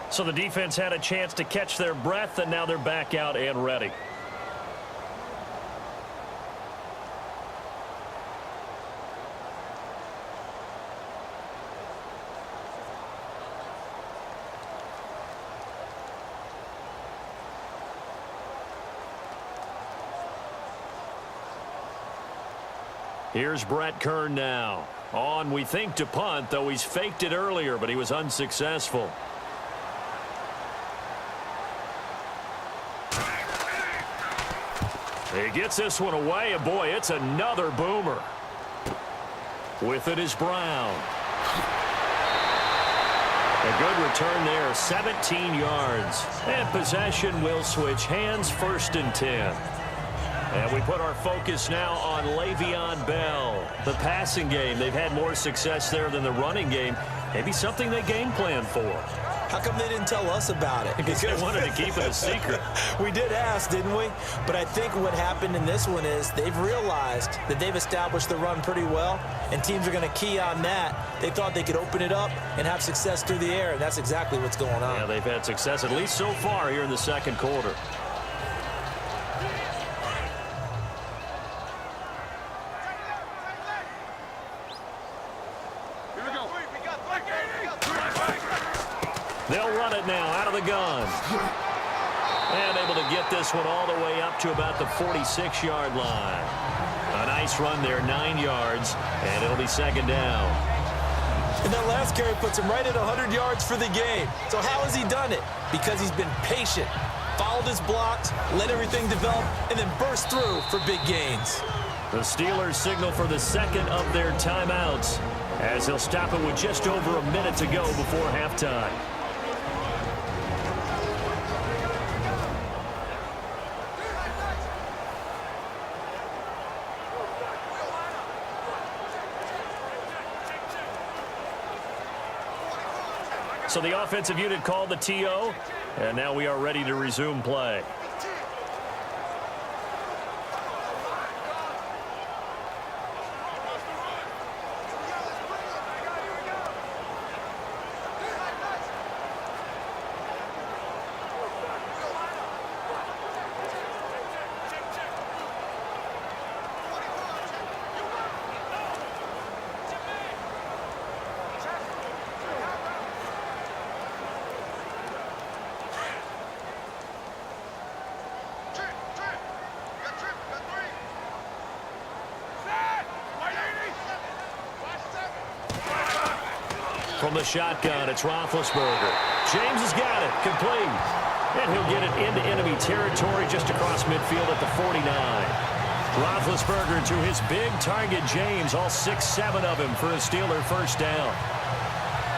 So the defense had a chance to catch their breath, and now they're back out and ready. Here's Brett Kern now. On, we think, to punt, though he's faked it earlier, but he was unsuccessful. He gets this one away, and boy, it's another boomer. With it is Brown. A good return there, 17 yards. And possession will switch hands, 1st and 10. And we put our focus now on Le'Veon Bell. The passing game, they've had more success there than the running game. Maybe something they game plan for. How come they didn't tell us about it? Because they wanted to keep it a secret. We did ask, didn't we? But I think what happened in this one is they've realized that they've established the run pretty well, and teams are going to key on that. They thought they could open it up and have success through the air, and that's exactly what's going on. Yeah, they've had success, at least so far, here in the 2nd quarter. They'll run it now out of the gun. And able to get this one all the way up to about the 46-yard line. A nice run there, 9 yards, and it'll be 2nd down. And that last carry puts him right at 100 yards for the game. So how has he done it? Because he's been patient, followed his blocks, let everything develop, and then burst through for big gains. The Steelers signal for the 2nd of their timeouts as they'll stop it with just over a minute to go before halftime. So the offensive unit called the TO, and now we are ready to resume play. From the shotgun, it's Roethlisberger. James has got it, complete. And he'll get it into enemy territory just across midfield at the 49. Roethlisberger to his big target, James, all 6-7 of him for a Steeler first down.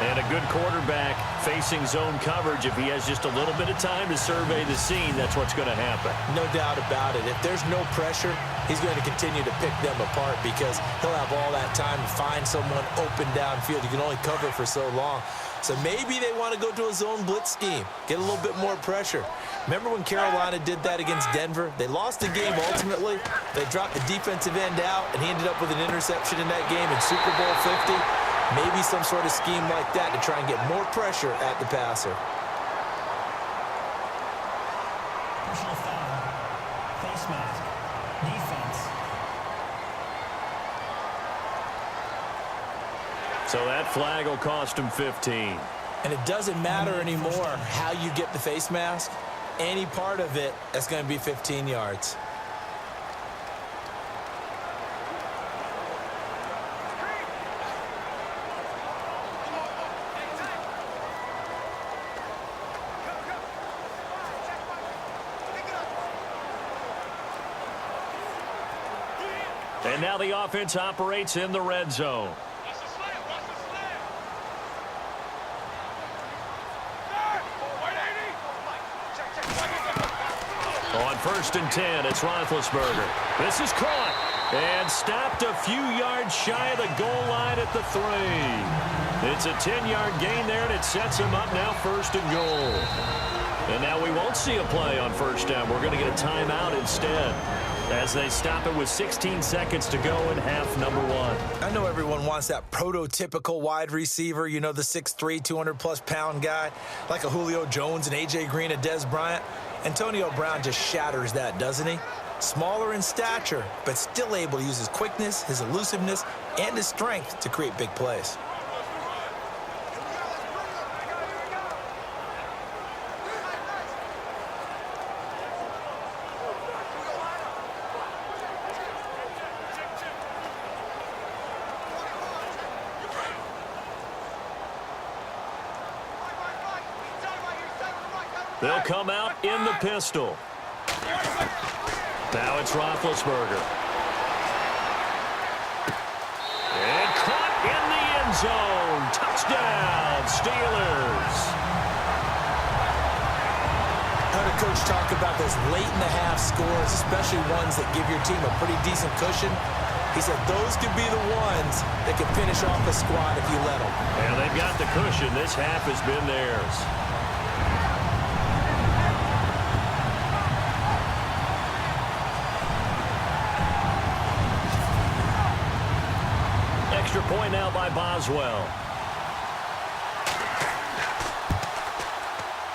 And a good quarterback facing zone coverage. If he has just a little bit of time to survey the scene, that's what's going to happen. No doubt about it. If there's no pressure, he's going to continue to pick them apart because he'll have all that time to find someone open downfield. You can only cover for so long. So maybe they want to go to a zone blitz scheme, get a little bit more pressure. Remember when Carolina did that against Denver? They lost the game ultimately. They dropped the defensive end out, and he ended up with an interception in that game in Super Bowl 50. Maybe some sort of scheme like that to try and get more pressure at the passer. Personal foul. Face mask. Defense. So that flag will cost him 15. And it doesn't matter anymore how you get the face mask. Any part of it, that's going to be 15 yards. And now the offense operates in the red zone. On 1st and 10, it's Roethlisberger. This is caught and stopped a few yards shy of the goal line at the 3. It's a 10-yard gain there, and it sets him up now 1st and goal. And now we won't see a play on 1st down. We're going to get a timeout instead as they stop it with 16 seconds to go in half number 1. I know everyone wants that prototypical wide receiver, you know, the 6'3", 200-plus pound guy, like a Julio Jones and A.J. Green and Des Bryant. Antonio Brown just shatters that, doesn't he? Smaller in stature, but still able to use his quickness, his elusiveness, and his strength to create big plays. They'll come out in the pistol. Now it's Roethlisberger. And caught in the end zone. Touchdown, Steelers. I heard a coach talk about those late-in-the-half scores, especially ones that give your team a pretty decent cushion. He said those could be the ones that can finish off a squad if you let them. And they've got the cushion. This half has been theirs. Extra point now by Boswell.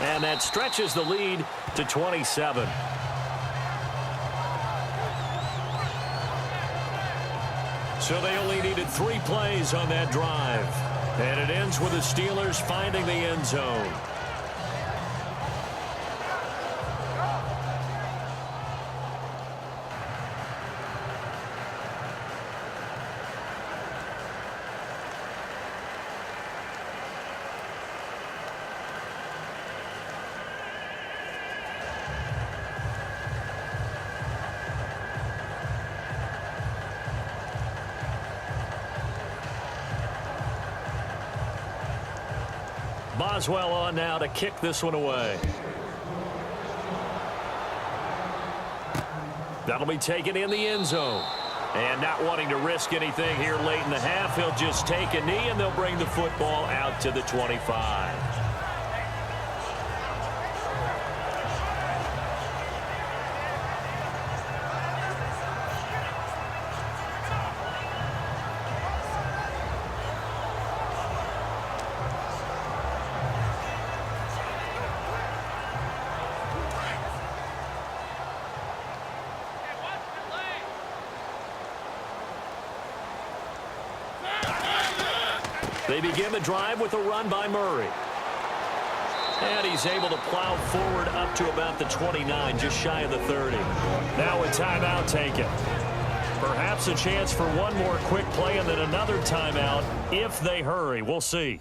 And that stretches the lead to 27. So they only needed 3 plays on that drive. And it ends with the Steelers finding the end zone. Boswell on now to kick this one away. That'll be taken in the end zone. And not wanting to risk anything here late in the half, he'll just take a knee, and they'll bring the football out to the 25. They begin the drive with a run by Murray. And he's able to plow forward up to about the 29, just shy of the 30. Now a timeout taken. Perhaps a chance for one more quick play and then another timeout if they hurry. We'll see.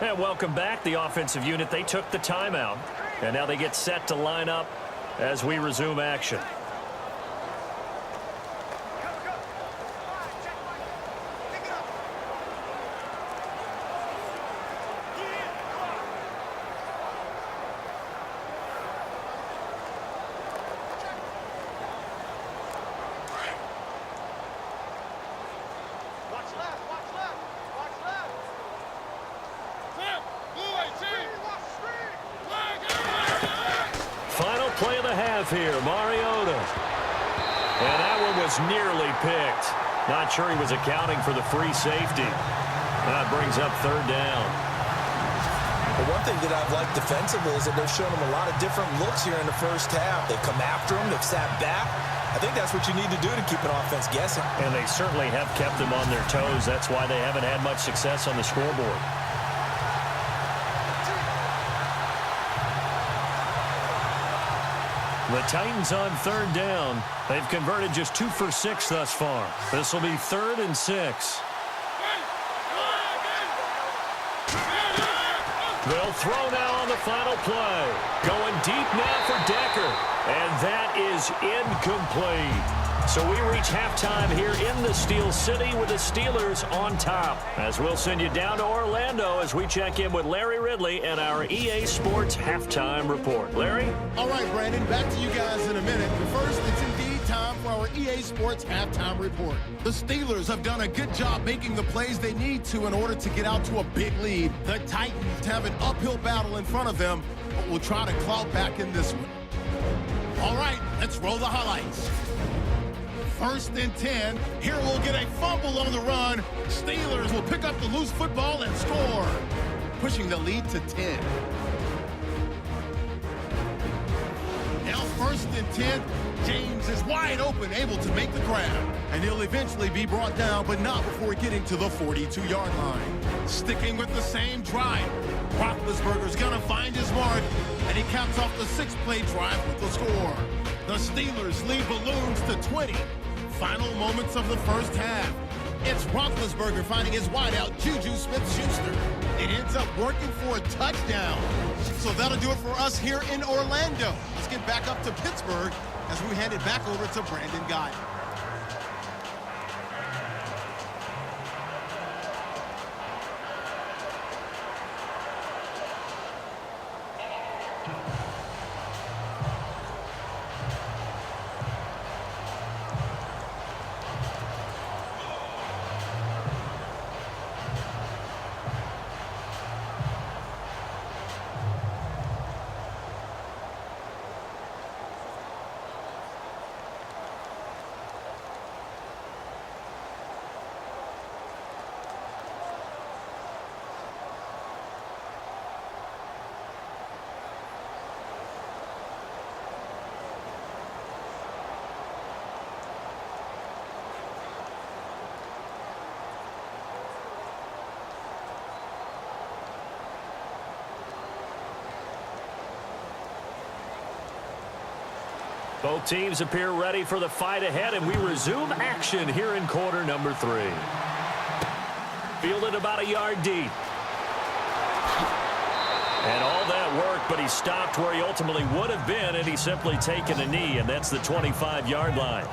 And welcome back. The offensive unit, they took the timeout. And now they get set to line up as we resume action. Here, Mariota. And that one was nearly picked. Not sure he was accounting for the free safety. That brings up third down. Well, one thing that I've liked defensively is that they've shown him a lot of different looks here in the first half. They've come after him. They've sat back. I think that's what you need to do to keep an offense guessing. And they certainly have kept them on their toes. That's why they haven't had much success on the scoreboard. The Titans on third down. They've converted just 2 for 6 thus far. This will be 3rd and 6. They'll throw now on the final play. Going deep now for Decker. And that is incomplete. So we reach halftime here in the Steel City with the Steelers on top. As we'll send you down to Orlando as we check in with Larry Ridley and our EA Sports Halftime Report. Larry? All right, Brandon, back to you guys in a minute. But first, it's indeed time for our EA Sports Halftime Report. The Steelers have done a good job making the plays they need to in order to get out to a big lead. The Titans have an uphill battle in front of them, but will try to claw back in this one. All right, let's roll the highlights. 1st and 10. Here we'll get a fumble on the run. Steelers will pick up the loose football and score, pushing the lead to 10. Now 1st and 10. James is wide open, able to make the grab. And he'll eventually be brought down, but not before getting to the 42-yard line. Sticking with the same drive, Roethlisberger's going to find his mark, and he caps off the 6-play drive with the score. The Steelers lead balloons to 20. Final moments of the first half. It's Roethlisberger finding his wideout, Juju Smith-Schuster. It ends up working for a touchdown. So that'll do it for us here in Orlando. Let's get back up to Pittsburgh as we hand it back over to Brandon Guy. Both teams appear ready for the fight ahead, and we resume action here in quarter number 3. Fielded about a yard deep. And all that work, but he stopped where he ultimately would have been had he simply taken a knee, and that's the 25-yard line.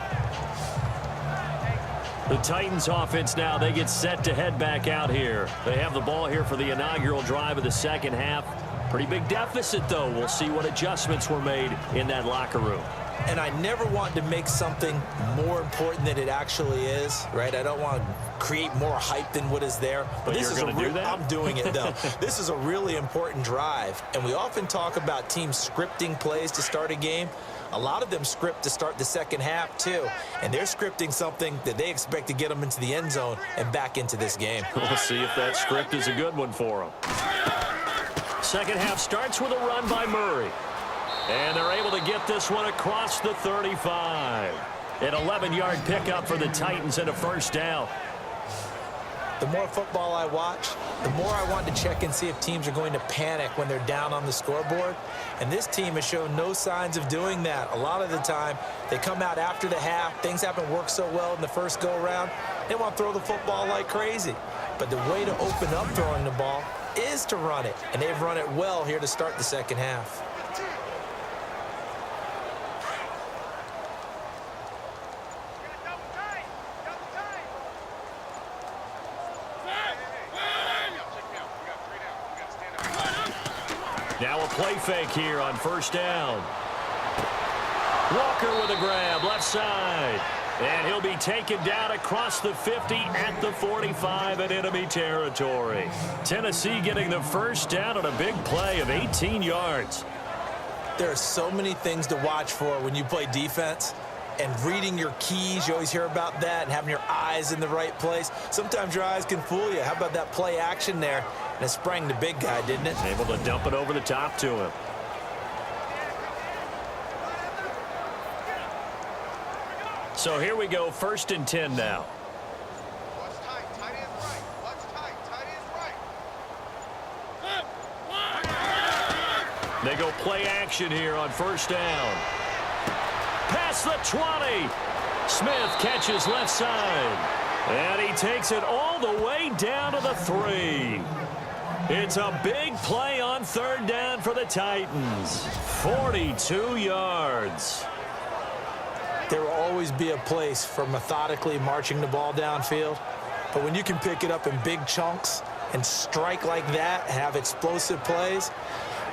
The Titans offense now, they get set to head back out here. They have the ball here for the inaugural drive of the second half. Pretty big deficit, though. We'll see what adjustments were made in that locker room. And I never want to make something more important than it actually is, right? I don't want to create more hype than what is there. But this is going to do that? I'm doing it, though. This is a really important drive. And we often talk about teams scripting plays to start a game. A lot of them script to start the second half, too. And they're scripting something that they expect to get them into the end zone and back into this game. We'll see if that script is a good one for them. Second half starts with a run by Murray. And they're able to get this one across the 35. An 11-yard pickup for the Titans and a first down. The more football I watch, the more I want to check and see if teams are going to panic when they're down on the scoreboard. And this team has shown no signs of doing that. A lot of the time, they come out after the half. Things haven't worked so well in the first go-around. They want to throw the football like crazy. But the way to open up throwing the ball is to run it. And they've run it well here to start the second half. Now a play fake here on first down. Walker with a grab, left side. And he'll be taken down across the 50 at the 45 in enemy territory. Tennessee getting the first down on a big play of 18 yards. There are so many things to watch for when you play defense. And reading your keys, you always hear about that, and having your eyes in the right place. Sometimes your eyes can fool you. How about that play action there? And it sprang the big guy, didn't it? Able to dump it over the top to him. So here we go, 1st and 10 now. Watch tight, tight end right. Watch tight, tight end right. They go play action here on first down. Past the 20. Smith catches left side. And he takes it all the way down to the 3. It's a big play on 3rd down for the Titans. 42 yards. There will always be a place for methodically marching the ball downfield. But when you can pick it up in big chunks and strike like that, have explosive plays,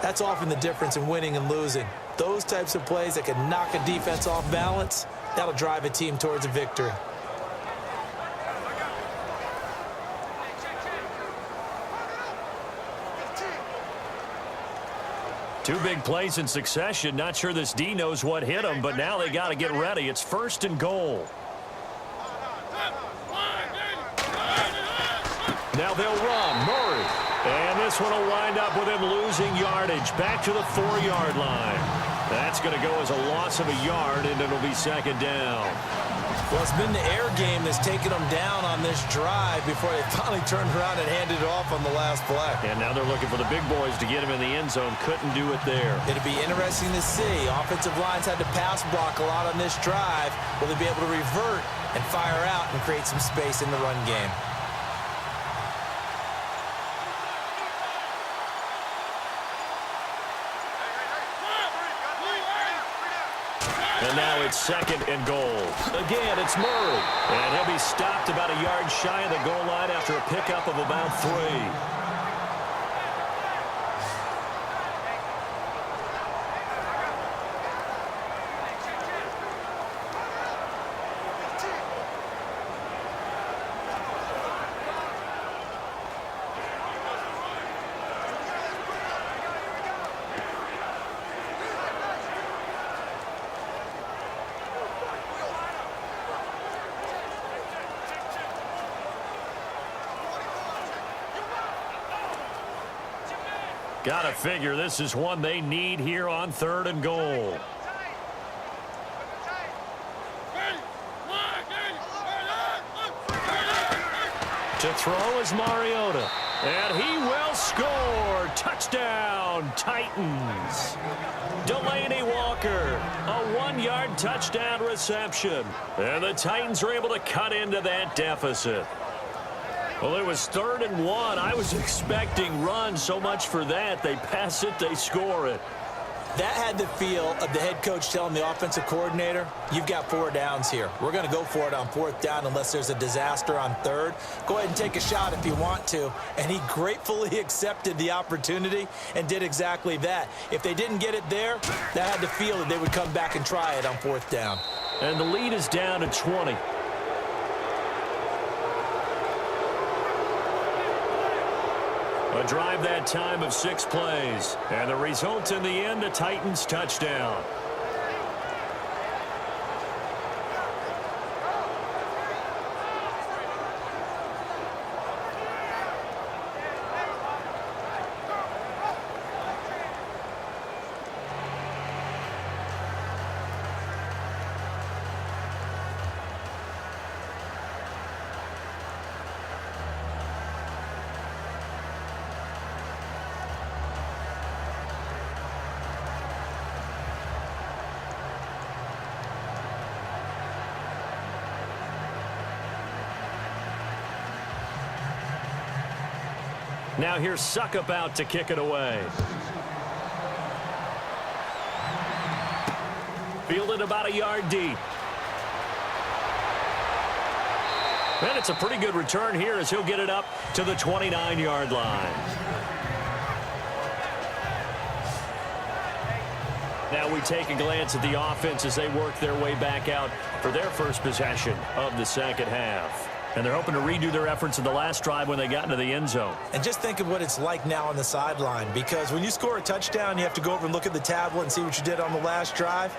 that's often the difference in winning and losing. Those types of plays that can knock a defense off balance, that'll drive a team towards a victory. Two big plays in succession. Not sure this D knows what hit him, but now they got to get ready. It's 1st and goal. Now they'll run. Murray. And this one will wind up with him losing yardage. Back to the 4-yard line. That's going to go as a loss of a yard, and it'll be 2nd down. Well, it's been the air game that's taken them down on this drive before they finally turned around and handed it off on the last play. And now they're looking for the big boys to get him in the end zone. Couldn't do it there. It'll be interesting to see. Offensive lines had to pass block a lot on this drive. Will they be able to revert and fire out and create some space in the run game? And now it's 2nd and goal. Again, it's Murray. And he'll be stopped about a yard shy of the goal line after a pickup of about 3. Gotta figure this is one they need here on 3rd and goal. To throw is Mariota. And he will score. Touchdown, Titans. Delaney Walker, a 1-yard touchdown reception. And the Titans are able to cut into that deficit. Well, it was 3rd and 1. I was expecting runs, so much for that. They pass it, they score it. That had the feel of the head coach telling the offensive coordinator, you've got 4 downs here. We're going to go for it on 4th down unless there's a disaster on 3rd. Go ahead and take a shot if you want to. And he gratefully accepted the opportunity and did exactly that. If they didn't get it there, that had the feel that they would come back and try it on 4th down. And the lead is down to 20. A drive that time of 6 plays. And the result in the end, a Titans touchdown. Now here's Suckup out to kick it away. Fielded about a yard deep. And it's a pretty good return here as he'll get it up to the 29-yard line. Now we take a glance at the offense as they work their way back out for their first possession of the second half. And they're hoping to redo their efforts in the last drive when they got into the end zone. And just think of what it's like now on the sideline, because when you score a touchdown, you have to go over and look at the tablet and see what you did on the last drive.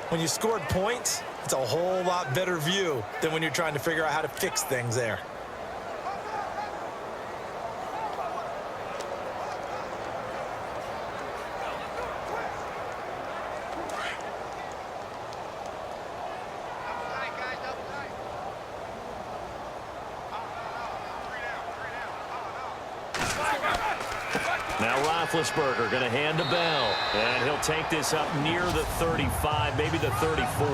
When you scored points, it's a whole lot better view than when you're trying to figure out how to fix things there. Now Roethlisberger going to hand to Bell, and he'll take this up near the 35, maybe the 34.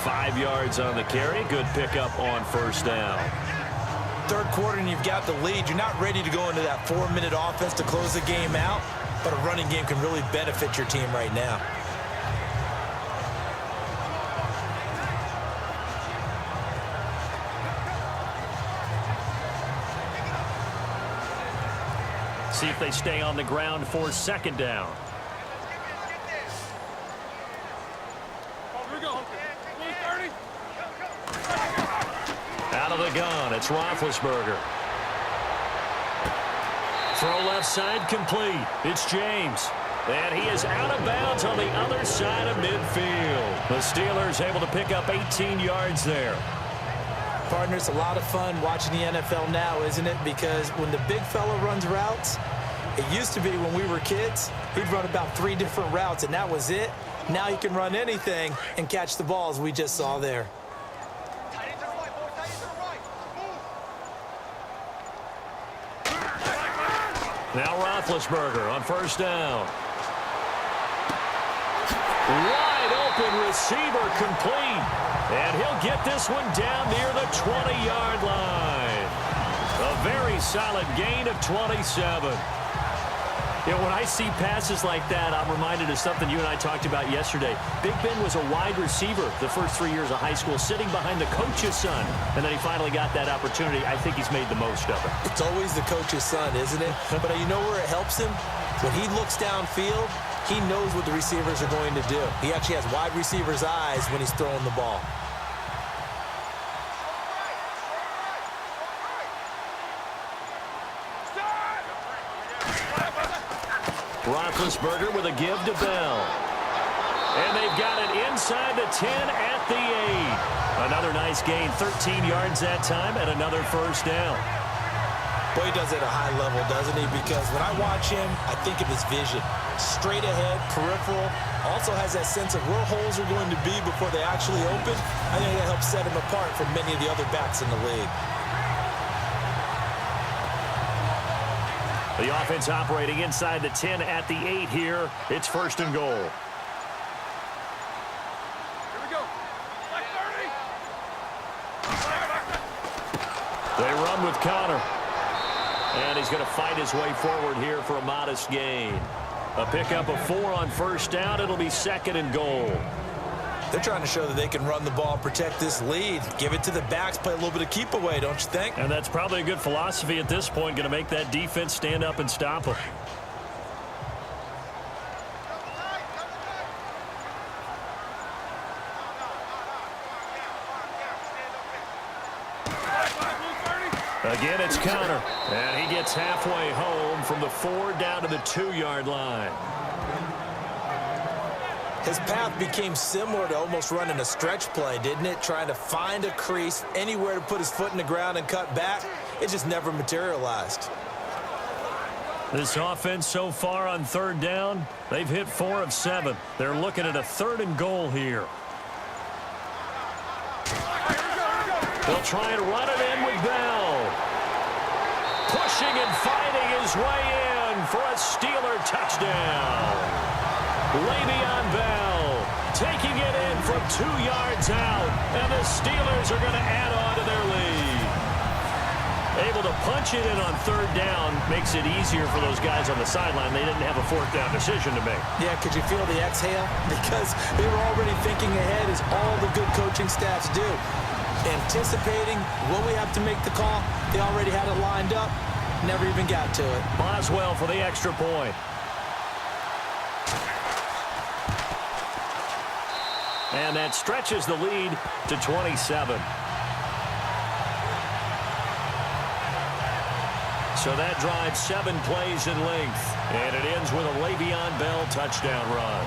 5 yards on the carry. Good pickup on first down. Third quarter and you've got the lead. You're not ready to go into that 4-minute offense to close the game out, but a running game can really benefit your team right now. See if they stay on the ground for second down. Out of the gun, it's Roethlisberger. Throw left side complete. It's James. And he is out of bounds on the other side of midfield. The Steelers able to pick up 18 yards there. Partner, it's a lot of fun watching the NFL now, isn't it? Because when the big fella runs routes, it used to be when we were kids, he'd run about 3 different routes, and that was it. Now he can run anything and catch the ball, as we just saw there. Now Roethlisberger on first down. Wide open receiver complete. And he'll get this one down near the 20-yard line. A very solid gain of 27. You know, when I see passes like that, I'm reminded of something you and I talked about yesterday. Big Ben was a wide receiver the first 3 years of high school, sitting behind the coach's son. And then he finally got that opportunity. I think he's made the most of it. It's always the coach's son, isn't it? But you know where it helps him? When he looks downfield, he knows what the receivers are going to do. He actually has wide receivers' eyes when he's throwing the ball. Roethlisberger with a give to Bell. And they've got it inside the 10 at the 8. Another nice gain, 13 yards that time, and another first down. Boy, he does it at a high level, doesn't he? Because when I watch him, I think of his vision. Straight ahead, peripheral. Also has that sense of where holes are going to be before they actually open. I think that helps set him apart from many of the other backs in the league. The offense operating inside the 10 at the 8 here. It's first and goal. Here we go. Like 30. They run with Connor. And he's going to fight his way forward here for a modest gain. A pickup of 4 on first down. It'll be second and goal. They're trying to show that they can run the ball and protect this lead. Give it to the backs, play a little bit of keep away, don't you think? And that's probably a good philosophy at this point, going to make that defense stand up and stop them. Again, it's Connor. And he gets halfway home from the 4 down to the 2-yard line. His path became similar to almost running a stretch play, didn't it? Trying to find a crease, anywhere to put his foot in the ground and cut back. It just never materialized. This offense so far on third down, they've hit 4 of 7. They're looking at a third and goal here. They'll try and run it in with Bell. Pushing and fighting his way in for a Steeler touchdown. Le'Veon Bell taking it in from 2 yards out, and the Steelers are going to add on to their lead. Able to punch it in on third down makes it easier for those guys on the sideline. They didn't have a fourth down decision to make. Yeah, could you feel the exhale? Because they were already thinking ahead, as all the good coaching staffs do. Anticipating when we have to make the call. They already had it lined up. Never even got to it. Boswell for the extra point. And that stretches the lead to 27. So that drives 7 plays in length. And it ends with a Le'Veon Bell touchdown run.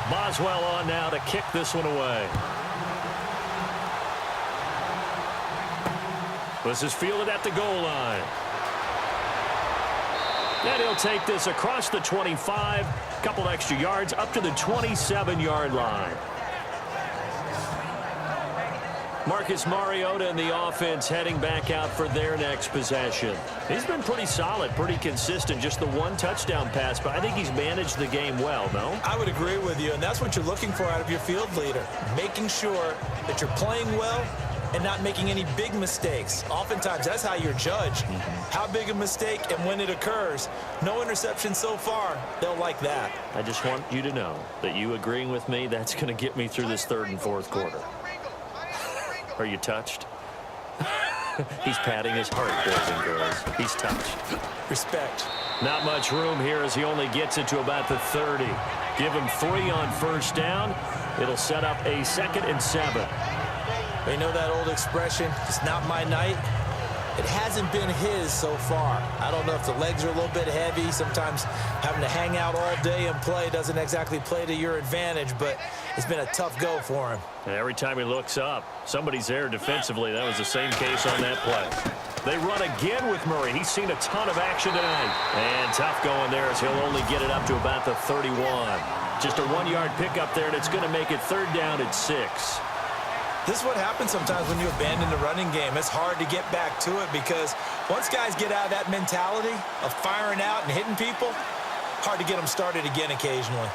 Boswell on now to kick this one away. This is fielded at the goal line. And he'll take this across the 25, couple extra yards up to the 27-yard line. Marcus Mariota and the offense heading back out for their next possession. He's been pretty solid, pretty consistent, just the one touchdown pass, but I think he's managed the game well, no? I would agree with you, and that's what you're looking for out of your field leader, making sure that you're playing well and not making any big mistakes. Oftentimes, that's how you're judged. How big a mistake and when it occurs. No interception so far. They'll like that. I just want you to know that you agreeing with me, that's going to get me through this third and fourth quarter. Are you touched? He's patting his heart, boys and girls. He's touched. Respect. Not much room here as he only gets it to about the 30. Give him 3 on first down. It'll set up a 2nd and 7. You know that old expression, it's not my night? It hasn't been his so far. I don't know if the legs are a little bit heavy. Sometimes having to hang out all day and play doesn't exactly play to your advantage, but it's been a tough go for him. And every time he looks up, somebody's there defensively. That was the same case on that play. They run again with Murray. He's seen a ton of action tonight. And tough going there as he'll only get it up to about the 31. Just a 1-yard pickup there, and it's going to make it 3rd down at 6. This is what happens sometimes when you abandon the running game. It's hard to get back to it because once guys get out of that mentality of firing out and hitting people, hard to get them started again occasionally.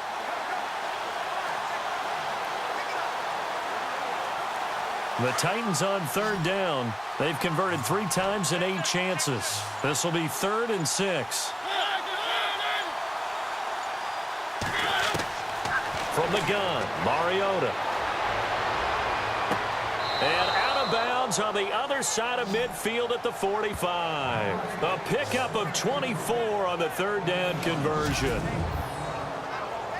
The Titans on 3rd down. They've converted 3 times in 8 chances. This will be 3rd and 6. From the gun, Mariota. And out of bounds on the other side of midfield at the 45. A pickup of 24 on the 3rd down conversion.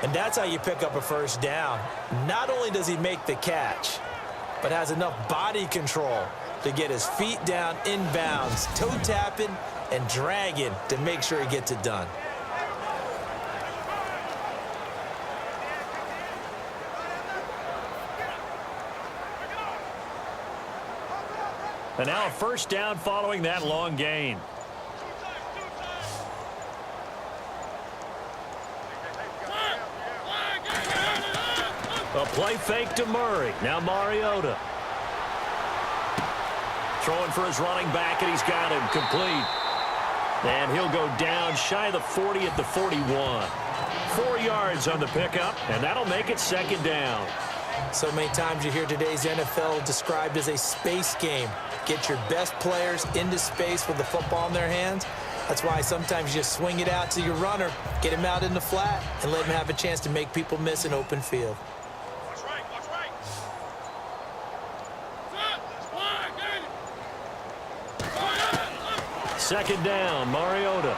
And that's how you pick up a first down. Not only does he make the catch, but has enough body control to get his feet down inbounds, toe tapping and dragging to make sure he gets it done. And now a first down following that long gain. A play fake to Murray. Now Mariota. Throwing for his running back, and he's got him complete. And he'll go down shy of the 40 at the 41. 4 yards on the pickup, and that'll make it 2nd down. So many times you hear today's NFL described as a space game. Get your best players into space with the football in their hands. That's why sometimes you just swing it out to your runner, get him out in the flat, and let him have a chance to make people miss an open field. Watch right, watch right. 2nd down, Mariota.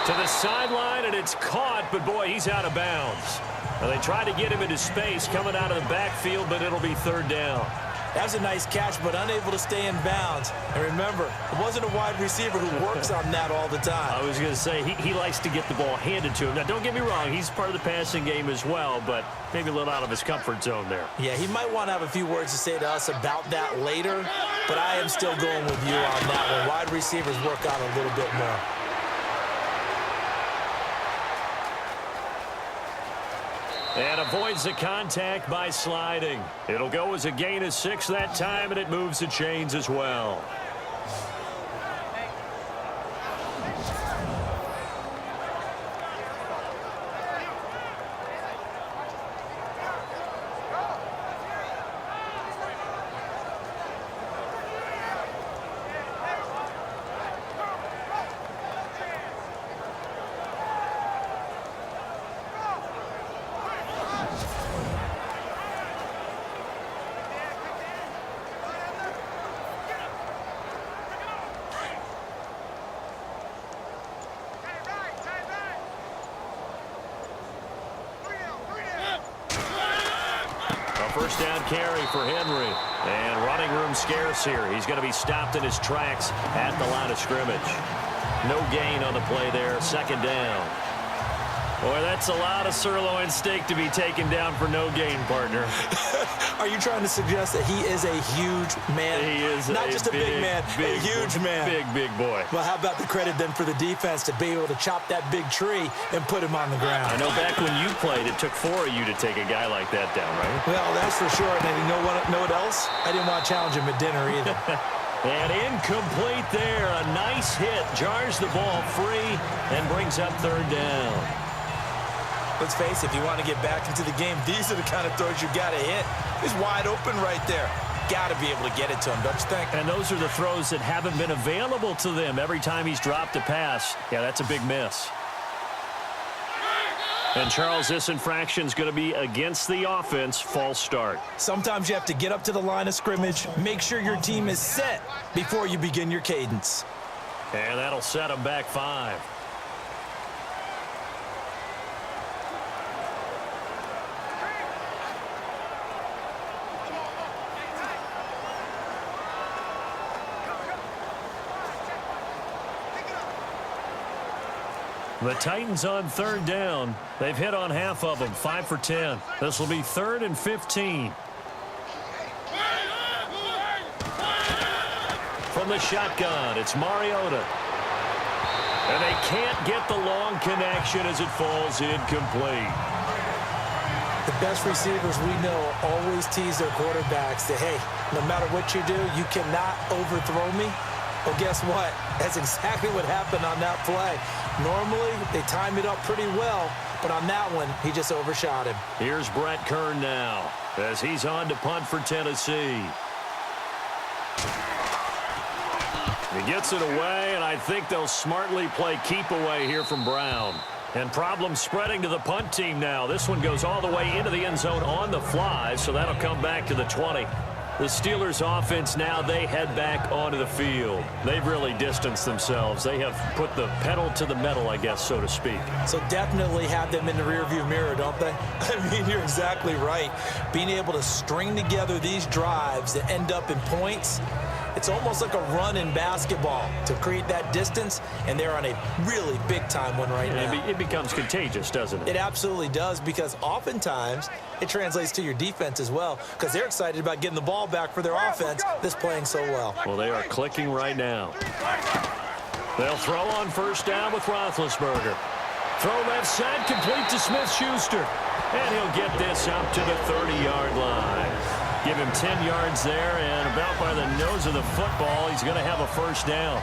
To the sideline, and it's caught, but boy, he's out of bounds. Well, they tried to get him into space coming out of the backfield, but it'll be 3rd down. That was a nice catch, but unable to stay in bounds. And remember, it wasn't a wide receiver who works on that all the time. I was going to say, he likes to get the ball handed to him. Now, don't get me wrong, he's part of the passing game as well, but maybe a little out of his comfort zone there. Yeah, he might want to have a few words to say to us about that later, but I am still going with you on that one. Wide receivers work on a little bit more. And avoids the contact by sliding. It'll go as a gain of 6 that time, and it moves the chains as well. First down carry for Henry. And running room scarce here. He's going to be stopped in his tracks at the line of scrimmage. No gain on the play there. Second down. Boy, that's a lot of sirloin steak to be taken down for no gain, partner. Are you trying to suggest that he is a huge man? He is not just a big man, a huge man. Big boy. Well, how about the credit then for the defense to be able to chop that big tree and put him on the ground? I know back when you played, it took 4 of you to take a guy like that down, right? Well, that's for sure. And you know what else? I didn't want to challenge him at dinner either. And incomplete there. A nice hit. Jars the ball free and brings up third down. Let's face it, if you want to get back into the game, these are the kind of throws you got to hit. He's wide open right there. Got to be able to get it to him, don't you think? And those are the throws that haven't been available to them every time he's dropped a pass. Yeah, that's a big miss. And, Charles, this infraction's going to be against the offense. False start. Sometimes you have to get up to the line of scrimmage, make sure your team is set before you begin your cadence. And that'll set him back 5. The Titans on third down. They've hit on half of them, 5 for 10. This will be 3rd and 15. From the shotgun, it's Mariota. And they can't get the long connection as it falls incomplete. The best receivers we know always tease their quarterbacks that, hey, no matter what you do, you cannot overthrow me. Well, guess what? That's exactly what happened on that play. Normally, they time it up pretty well, but on that one, he just overshot him. Here's Brett Kern now as he's on to punt for Tennessee. He gets it away, and I think they'll smartly play keep away here from Brown. And problems spreading to the punt team now. This one goes all the way into the end zone on the fly, so that'll come back to the 20. The Steelers offense now, they head back onto the field. They've really distanced themselves. They have put the pedal to the metal, I guess, so to speak. So definitely have them in the rearview mirror, don't they? I mean, you're exactly right. Being able to string together these drives that end up in points, it's almost like a run in basketball to create that distance, and they're on a really big-time one right now. It becomes contagious, doesn't it? It absolutely does, because oftentimes it translates to your defense as well, because they're excited about getting the ball back for their offense that's playing so well. Well, they are clicking right now. They'll throw on first down with Roethlisberger. Throw left side, complete to Smith-Schuster. And he'll get this out to the 30-yard line. Give him 10 yards there, and about by the nose of the football, he's going to have a first down.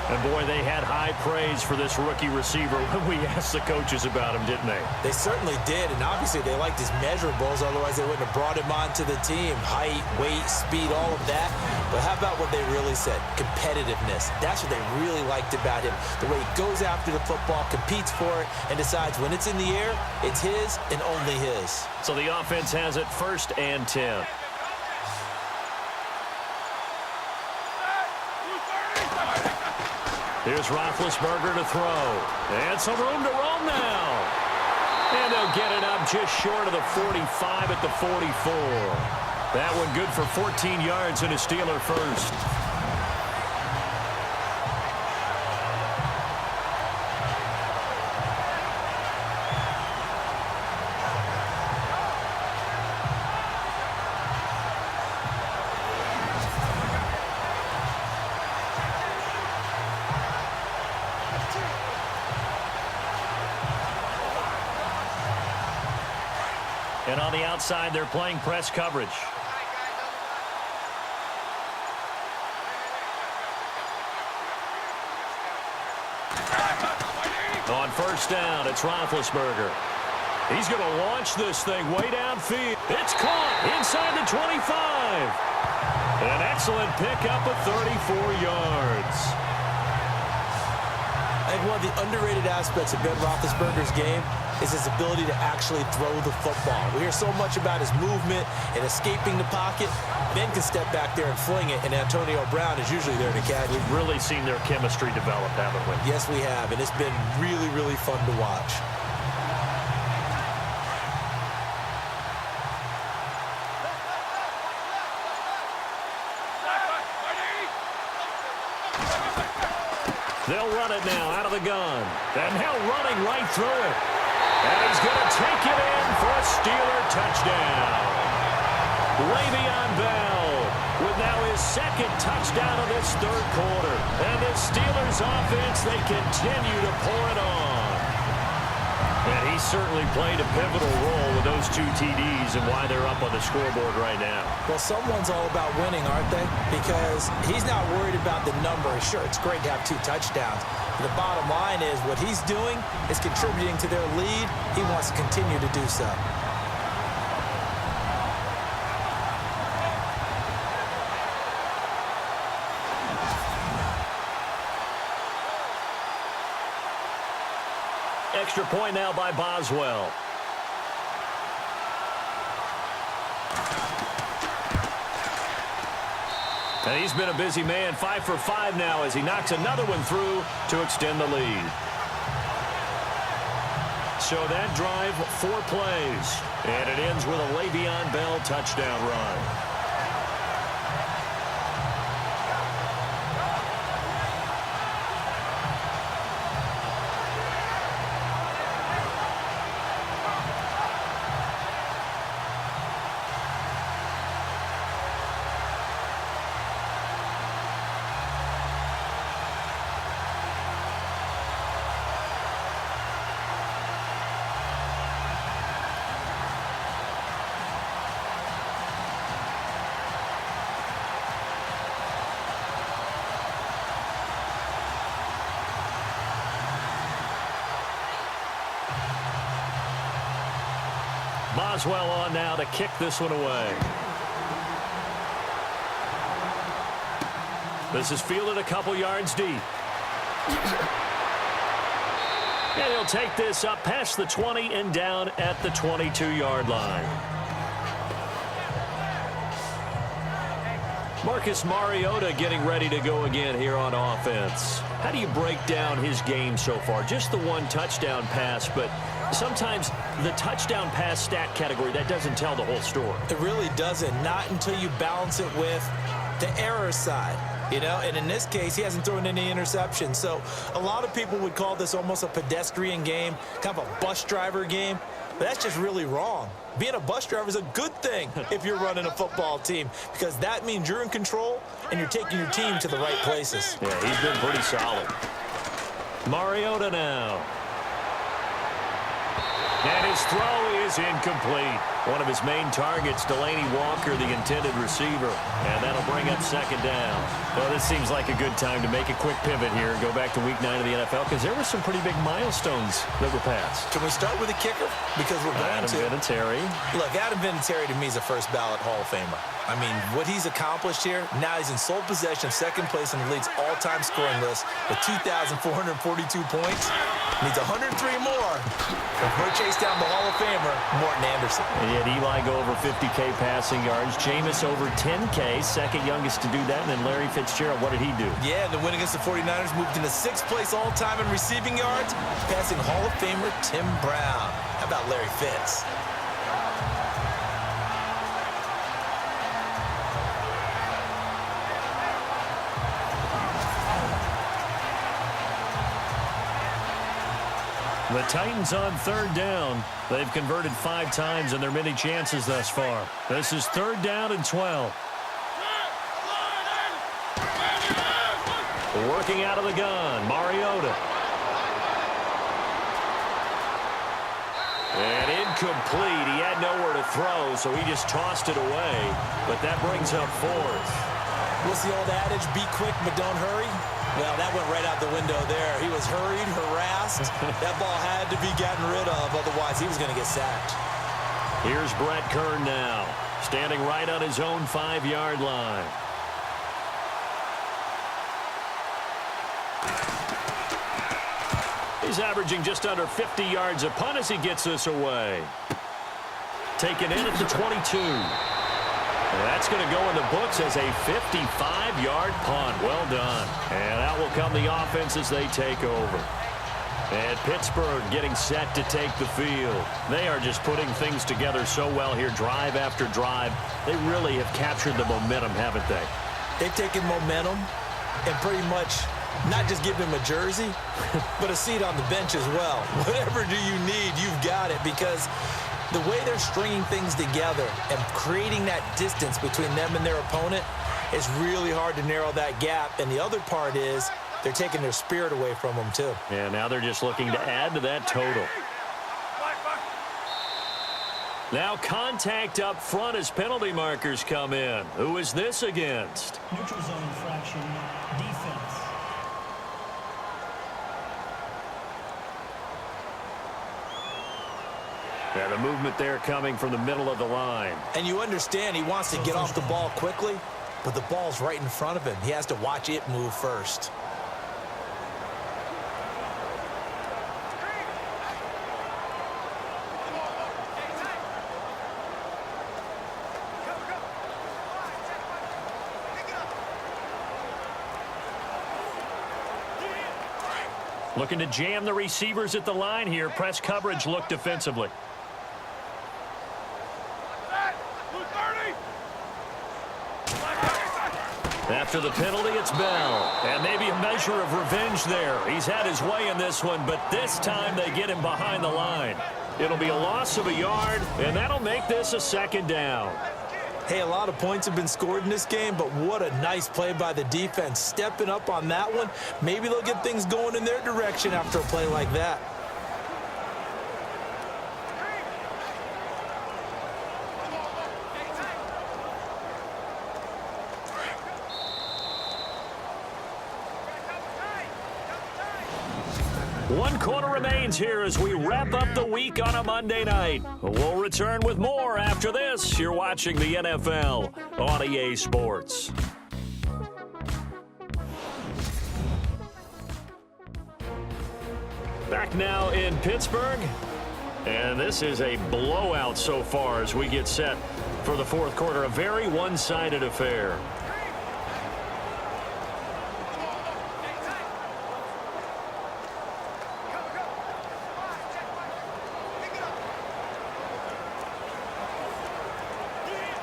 And, boy, they had high praise for this rookie receiver when we asked the coaches about him, didn't they? They certainly did, and obviously they liked his measurables, otherwise they wouldn't have brought him onto the team. Height, weight, speed, all of that. But how about what they really said? Competitiveness. That's what they really liked about him. The way he goes after the football, competes for it, and decides when it's in the air, it's his and only his. So the offense has it 1st and 10. Here's Roethlisberger to throw. And some room to roam now. And they'll get it up just short of the 45 at the 44. That one good for 14 yards and a Steeler first. And on the outside, they're playing press coverage. On first down, it's Roethlisberger. He's going to launch this thing way downfield. It's caught inside the 25. An excellent pickup of 34 yards. I think one of the underrated aspects of Ben Roethlisberger's game is his ability to actually throw the football. We hear so much about his movement and escaping the pocket. Ben can step back there and fling it, and Antonio Brown is usually there to catch. We've really seen their chemistry develop, haven't we? Yes, we have, and it's been really, really fun to watch. They'll run it now out of the gun. And now running right through it. And he's going to take it in for a Steeler touchdown. Le'Veon Bell with now his second touchdown of this third quarter. And the Steelers offense, they continue to pour it on. And he certainly played a pivotal role with those two TDs and why they're up on the scoreboard right now. Well, someone's all about winning, aren't they? Because he's not worried about the number. Sure, it's great to have 2 touchdowns. But the bottom line is what he's doing is contributing to their lead. He wants to continue to do so. Extra point now by Boswell. And he's been a busy man, 5 for 5 now as he knocks another one through to extend the lead. So that drive, 4 plays. And it ends with a Le'Veon Bell touchdown run. Boswell on now to kick this one away. This is fielded a couple yards deep. And he'll take this up past the 20 and down at the 22-yard line. Marcus Mariota getting ready to go again here on offense. How do you break down his game so far? Just the 1 touchdown pass, but sometimes the touchdown pass stat category, that doesn't tell the whole story. It really doesn't, not until you balance it with the error side. You know, and in this case, he hasn't thrown any interceptions. So a lot of people would call this almost a pedestrian game, kind of a bus driver game. But that's just really wrong. Being a bus driver is a good thing if you're running a football team, because that means you're in control and you're taking your team to the right places. Yeah, he's been pretty solid. Mariota now. And his throw is incomplete. One of his main targets, Delaney Walker, the intended receiver. And that'll bring up second down. Well, this seems like a good time to make a quick pivot here and go back to Week 9 of the NFL, because there were some pretty big milestones that were passed. Can we start with a kicker? Because we're going Adam Vinatieri. Look, Adam Vinatieri to me is a first ballot Hall of Famer. I mean, what he's accomplished here, now he's in sole possession, second place in the league's all-time scoring list with 2,442 points. Needs 103 more. We'll chase down the Hall of Famer, Morton Anderson. And yet Eli go over 50K passing yards. Jameis over 10K, second youngest to do that. And then Larry Fitzgerald, what did he do? Yeah, the win against the 49ers moved into 6th place all-time in receiving yards, passing Hall of Famer Tim Brown. How about Larry Fitz? The Titans on third down. They've converted 5 times in their many chances thus far. This is 3rd down and 12. Working out of the gun, Mariota. And incomplete. He had nowhere to throw, so he just tossed it away. But that brings up 4th. What's the old adage? Be quick, but don't hurry. Well, that went right out the window there. He was hurried, harassed. That ball had to be gotten rid of, otherwise he was going to get sacked. Here's Brett Kern now, standing right on his own 5-yard line. He's averaging just under 50 yards a punt as he gets this away. Taken in at the 22. That's going to go in the books as a 55-yard punt. Well done. And out will come the offense as they take over. And Pittsburgh getting set to take the field. They are just putting things together so well here, drive after drive. They really have captured the momentum, haven't they? They've taken momentum and pretty much not just give him a jersey, but a seat on the bench as well. Whatever do you need, you've got it, because the way they're stringing things together and creating that distance between them and their opponent is really hard to narrow that gap. And the other part is they're taking their spirit away from them, too. And now they're just looking to add to that total. Now contact up front as penalty markers come in. Who is this against? Neutral zone infraction, defense. Yeah, the movement there coming from the middle of the line. And you understand he wants to get off the ball quickly, but the ball's right in front of him. He has to watch it move first. Looking to jam the receivers at the line here. Press coverage look defensively. After the penalty, it's Bell. And maybe a measure of revenge there. He's had his way in this one, but this time they get him behind the line. It'll be a loss of a yard, and that'll make this a 2nd down. Hey, a lot of points have been scored in this game, but what a nice play by the defense. Stepping up on that one, maybe they'll get things going in their direction after a play like that. One quarter remains here as we wrap up the week on a Monday night. We'll return with more after this. You're watching the NFL on EA Sports. Back now in Pittsburgh. And this is a blowout so far as we get set for the 4th quarter. A very one-sided affair.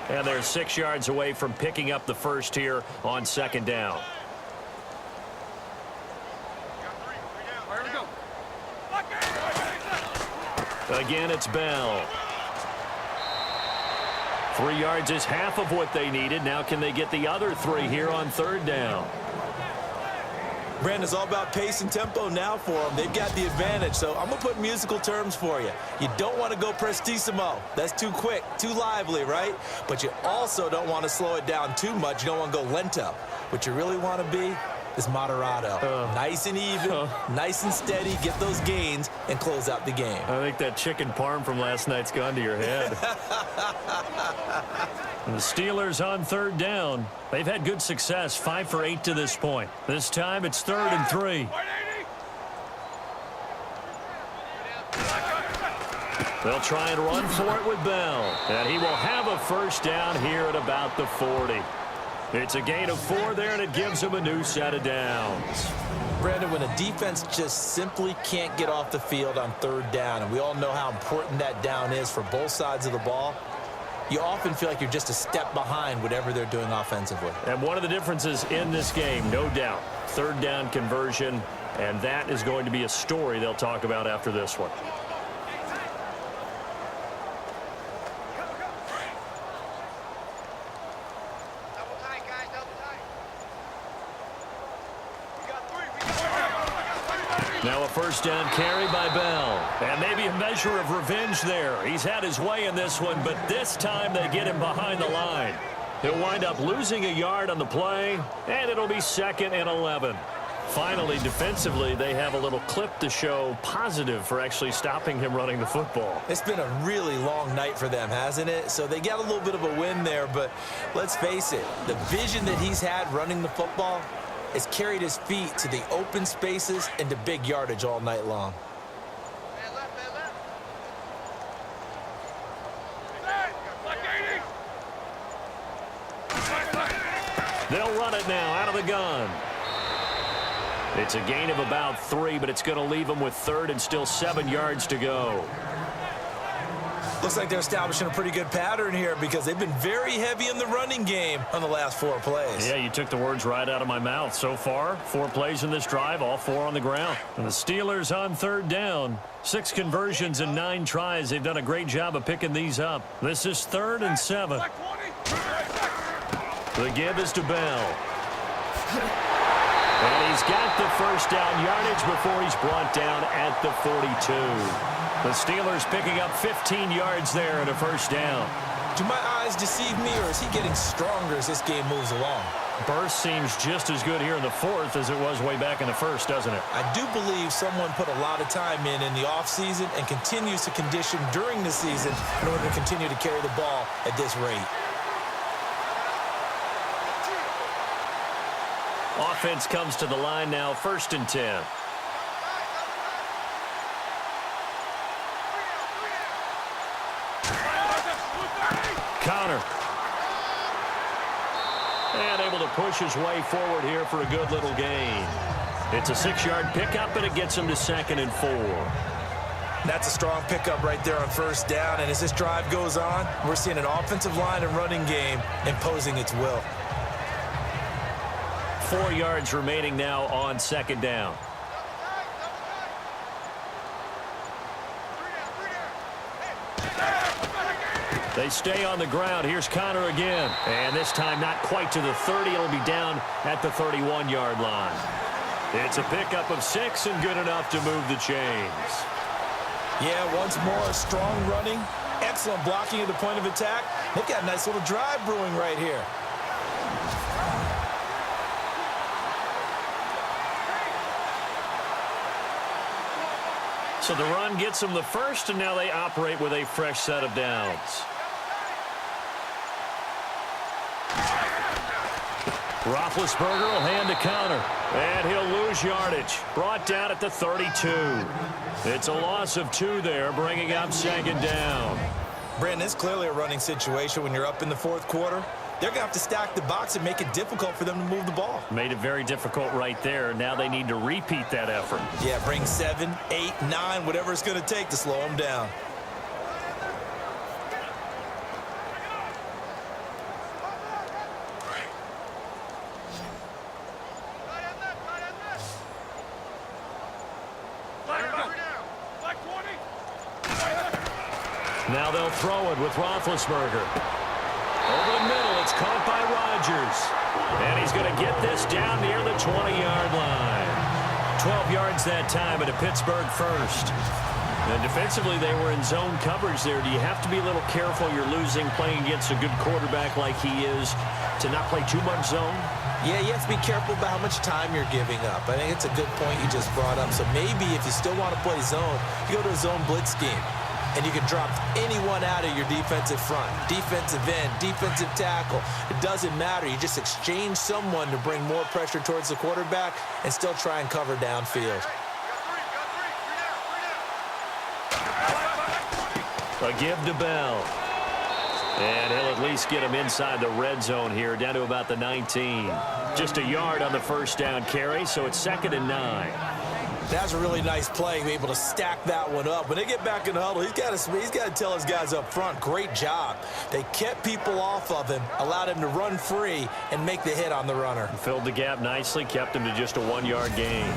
And they're 6 yards away from picking up the first here on 2nd down. Again, it's Bell. 3 yards is half of what they needed. Now can they get the other 3 here on 3rd down? Brandon, it's all about pace and tempo now for them. They've got the advantage, so I'm going to put musical terms for you. You don't want to go prestissimo. That's too quick, too lively, right? But you also don't want to slow it down too much. You don't want to go lento. What you really want to be is moderato. Nice and even, nice and steady, get those gains, and close out the game. I think that chicken parm from last night's gone to your head. And the Steelers on 3rd down. They've had good success, 5 for 8 to this point. This time it's 3rd and 3. They'll try and run for it with Bell. And he will have a first down here at about the 40. It's a gain of 4 there, and it gives him a new set of downs. Brandon, when a defense just simply can't get off the field on 3rd down, and we all know how important that down is for both sides of the ball, you often feel like you're just a step behind whatever they're doing offensively. And one of the differences in this game, no doubt, third down conversion, and that is going to be a story they'll talk about after this one. Double tight, guys, double tight. We got three. Now a first down carry by Bell. And maybe a measure of revenge there. He's had his way in this one, but this time they get him behind the line. He'll wind up losing a yard on the play, and it'll be 2nd and 11. Finally, defensively, they have a little clip to show positive for actually stopping him running the football. It's been a really long night for them, hasn't it? So they got a little bit of a win there, but let's face it, the vision that he's had running the football has carried his feet to the open spaces and to big yardage all night long. Man left, man left. They'll run it now out of the gun. It's a gain of about 3, but it's going to leave them with 3rd and still 7 yards to go. Looks like they're establishing a pretty good pattern here because they've been very heavy in the running game on the last 4 plays. Yeah, you took the words right out of my mouth. So far, 4 plays in this drive, all 4 on the ground. And the Steelers on 3rd down. 6 conversions and 9 tries. They've done a great job of picking these up. This is 3rd and 7. The give is to Bell. And he's got the first down yardage before he's brought down at the 42. The Steelers picking up 15 yards there and a first down. Do my eyes deceive me, or is he getting stronger as this game moves along? Burst seems just as good here in the 4th as it was way back in the 1st, doesn't it? I do believe someone put a lot of time in the offseason and continues to condition during the season in order to continue to carry the ball at this rate. Offense comes to the line now, 1st and 10. Connor. And able to push his way forward here for a good little gain. It's a 6-yard pickup, and it gets him to 2nd and 4. That's a strong pickup right there on 1st down, and as this drive goes on, we're seeing an offensive line and running game imposing its will. 4 yards remaining now on 2nd down. They stay on the ground. Here's Connor again. And this time not quite to the 30. It'll be down at the 31-yard line. It's a pickup of 6 and good enough to move the chains. Yeah, once more, strong running, excellent blocking at the point of attack. They've got a nice little drive brewing right here. So the run gets them the first, and now they operate with a fresh set of downs. Roethlisberger will hand to Connor, and he'll lose yardage. Brought down at the 32. It's a loss of 2 there, bringing up 2nd down. Brandon, it's clearly a running situation when you're up in the 4th quarter. They're going to have to stack the box and make it difficult for them to move the ball. Made it very difficult right there. Now they need to repeat that effort. Yeah, bring 7, 8, 9, whatever it's going to take to slow them down. Now they'll throw it with Roethlisberger. Over the middle, it's caught by Rodgers. And he's going to get this down near the 20-yard line. 12 yards that time at a Pittsburgh first. And defensively, they were in zone coverage there. Do you have to be a little careful? You're losing playing against a good quarterback like he is to not play too much zone? Yeah, you have to be careful about how much time you're giving up. I think it's a good point you just brought up. So maybe if you still want to play zone, you go to a zone blitz scheme. And you can drop anyone out of your defensive front, defensive end, defensive tackle. It doesn't matter. You just exchange someone to bring more pressure towards the quarterback and still try and cover downfield. A give to Bell. And he'll at least get him inside the red zone here, down to about the 19. Just a yard on the first down carry, so it's 2nd and 9. That's a really nice play, able to stack that one up. When they get back in the huddle, he's got to tell his guys up front, great job. They kept people off of him, allowed him to run free and make the hit on the runner. Filled the gap nicely, kept him to just a 1-yard gain.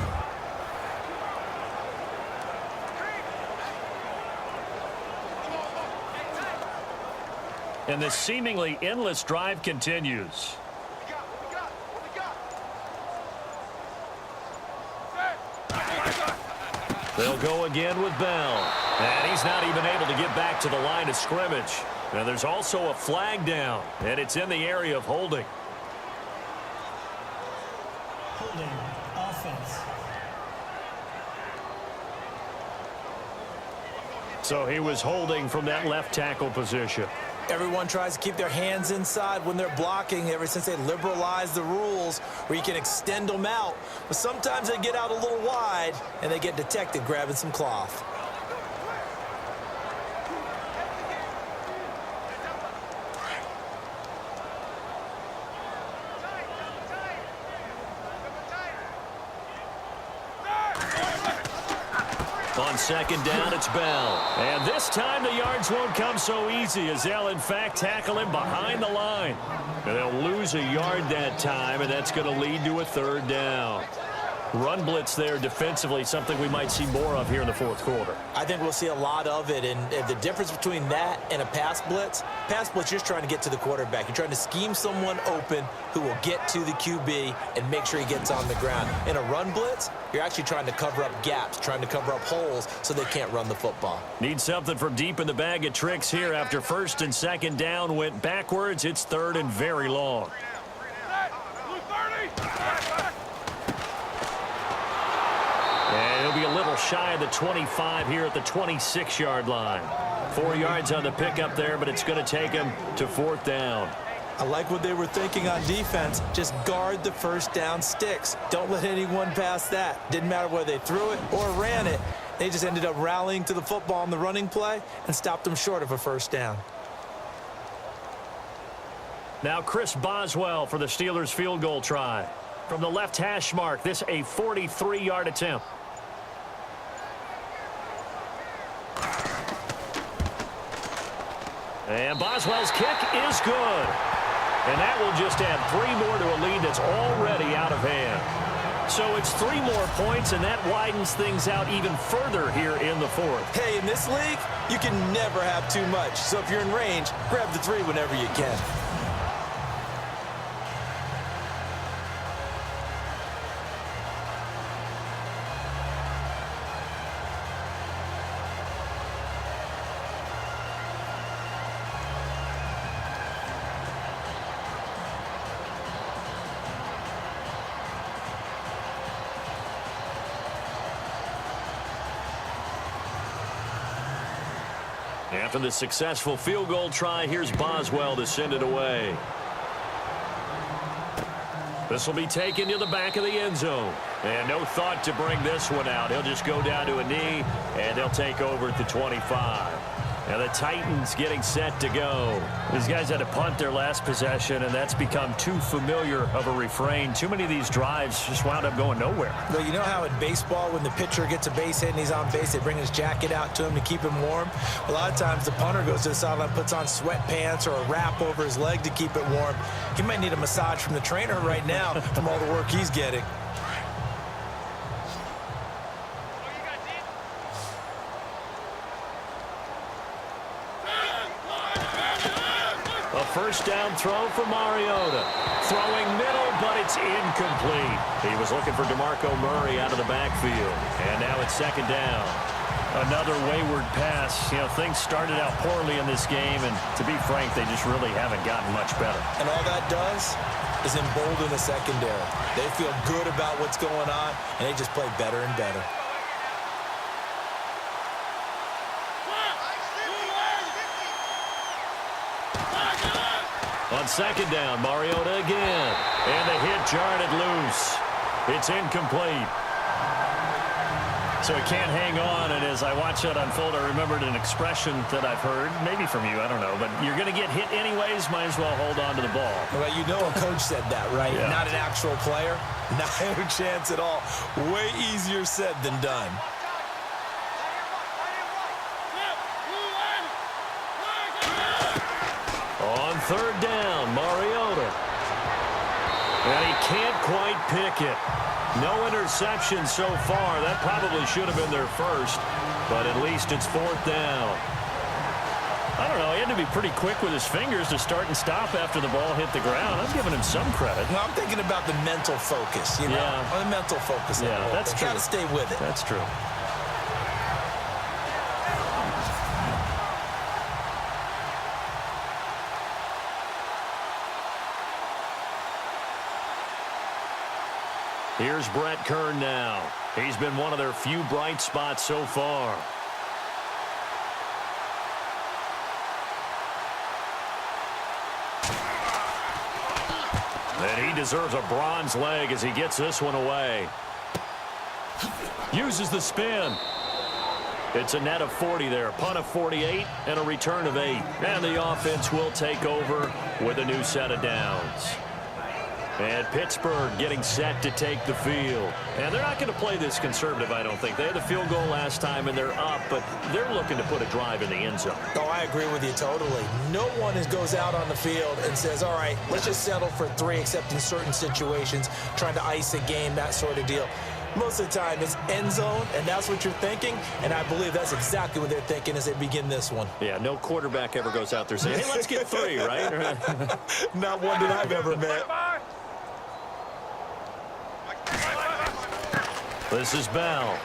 And this seemingly endless drive continues. They'll go again with Bell. And he's not even able to get back to the line of scrimmage. Now there's also a flag down, and it's in the area of holding. Holding offense. So he was holding from that left tackle position. Everyone tries to keep their hands inside when they're blocking ever since they liberalized the rules where you can extend them out. But sometimes they get out a little wide and they get detected grabbing some cloth. On second down, it's Bell. And this time the yards won't come so easy as they'll, in fact, tackle him behind the line. And they'll lose a yard that time, and that's going to lead to a third down. Run blitz there defensively, something we might see more of here in the fourth quarter. I think we'll see a lot of it, and the difference between that and a pass blitz, you're just trying to get to the quarterback. You're trying to scheme someone open who will get to the QB and make sure he gets on the ground. In a run blitz, you're actually trying to cover up gaps, trying to cover up holes so they can't run the football. Need something from deep in the bag of tricks here after first and second down went backwards. It's third and very long. And he'll be a little shy of the 25 here at the 26-yard line. 4 yards on the pickup there, but it's going to take him to fourth down. I like what they were thinking on defense. Just guard the first down sticks. Don't let anyone pass that. Didn't matter whether they threw it or ran it. They just ended up rallying to the football on the running play and stopped them short of a first down. Now Chris Boswell for the Steelers field goal try. From the left hash mark, this a 43-yard attempt. And Boswell's kick is good. And that will just add 3 more to a lead that's already out of hand. So it's 3 more points, and that widens things out even further here in the fourth. Hey, in this league, you can never have too much. So if you're in range, grab the 3 whenever you can. After the successful field goal try, here's Boswell to send it away. This will be taken to the back of the end zone. And no thought to bring this one out. He'll just go down to a knee, and they'll take over at the 25. And the Titans getting set to go. These guys had to punt their last possession, and that's become too familiar of a refrain. Too many of these drives just wound up going nowhere. Well, you know how in baseball, when the pitcher gets a base hit and he's on base, they bring his jacket out to him to keep him warm? A lot of times the punter goes to the sideline, puts on sweatpants or a wrap over his leg to keep it warm. He might need a massage from the trainer right now from all the work he's getting. First down throw for Mariota. Throwing middle, but it's incomplete. He was looking for DeMarco Murray out of the backfield. And now it's second down. Another wayward pass. You know, things started out poorly in this game, and to be frank, they just really haven't gotten much better. And all that does is embolden the secondary. They feel good about what's going on, and they just play better and better. On second down, Mariota again. And the hit jarred it loose. It's incomplete. So he can't hang on, and as I watch that unfold, I remembered an expression that I've heard, maybe from you, I don't know, but you're going to get hit anyways, might as well hold on to the ball. Well, you know a coach said that, right? Yeah. Not an actual player. Not a chance at all. Way easier said than done. On third down, Mariota. And he can't quite pick it. No interception so far. That probably should have been their first, but at least it's fourth down. I don't know. He had to be pretty quick with his fingers to start and stop after the ball hit the ground. I'm giving him some credit. Well, I'm thinking about the mental focus, you know? Yeah. On the mental focus. Yeah, that's true. Got to stay with it. That's true. Here's Brett Kern now. He's been one of their few bright spots so far. And he deserves a bronze leg as he gets this one away. Uses the spin. It's a net of 40 there. Punt of 48 and a return of 8. And the offense will take over with a new set of downs. And Pittsburgh getting set to take the field. And they're not going to play this conservative, I don't think. They had the field goal last time, and they're up, but they're looking to put a drive in the end zone. Oh, I agree with you totally. No one goes out on the field and says, all right, let's just settle for 3, except in certain situations, trying to ice a game, that sort of deal. Most of the time, it's end zone, and that's what you're thinking, and I believe that's exactly what they're thinking as they begin this one. Yeah, no quarterback ever goes out there saying, hey, let's get 3, right? Not one that I've ever met. This is Bell.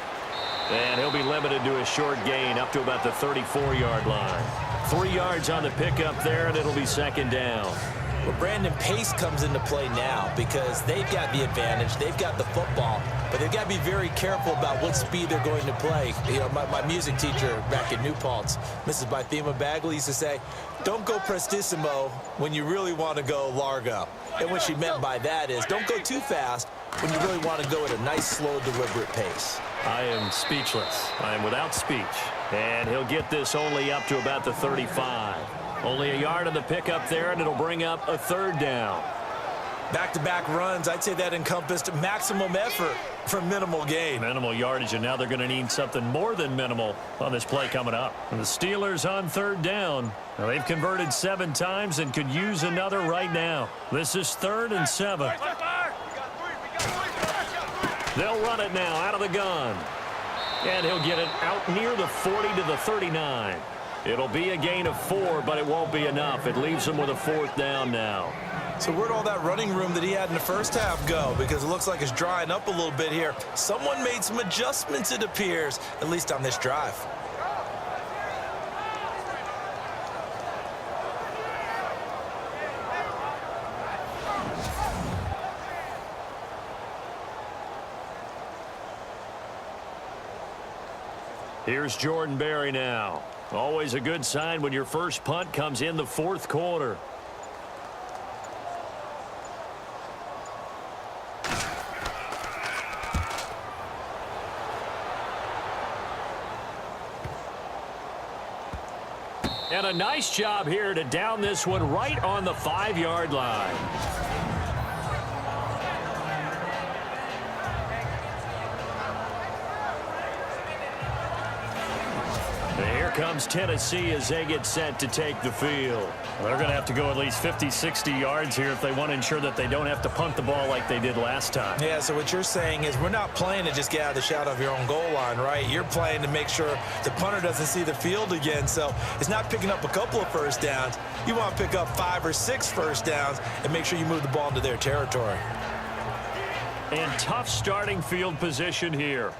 And he'll be limited to a short gain up to about the 34-yard line. 3 yards on the pickup there, and it'll be second down. Well, Brandon, pace comes into play now because they've got the advantage. They've got the football, but they've got to be very careful about what speed they're going to play. You know, my music teacher back in New Paltz, Mrs. Bythema Bagley, used to say, don't go prestissimo when you really want to go largo. And what she meant by that is don't go too fast when you really want to go at a nice, slow, deliberate pace. I am speechless. I am without speech. And he'll get this only up to about the 35. Only a yard on the pickup there, and it'll bring up a third down. Back-to-back runs, I'd say that encompassed maximum effort for minimal gain. Minimal yardage, and now they're going to need something more than minimal on this play coming up. And the Steelers on third down. Now, they've converted 7 times and could use another right now. This is 3rd and 7. They'll run it now out of the gun. And he'll get it out near the 40 to the 39. It'll be a gain of 4, but it won't be enough. It leaves him with a 4th down now. So where'd all that running room that he had in the first half go? Because it looks like it's drying up a little bit here. Someone made some adjustments, it appears, at least on this drive. Here's Jordan Berry now. Always a good sign when your first punt comes in the 4th quarter. And a nice job here to down this one right on the 5-yard line. Comes Tennessee as they get set to take the field. They're going to have to go at least 50, 60 yards here if they want to ensure that they don't have to punt the ball like they did last time. Yeah, so what you're saying is we're not playing to just get out of the shadow of your own goal line, right? You're playing to make sure the punter doesn't see the field again. So it's not picking up a couple of first downs. You want to pick up 5 or 6 first downs and make sure you move the ball into their territory. And tough starting field position here.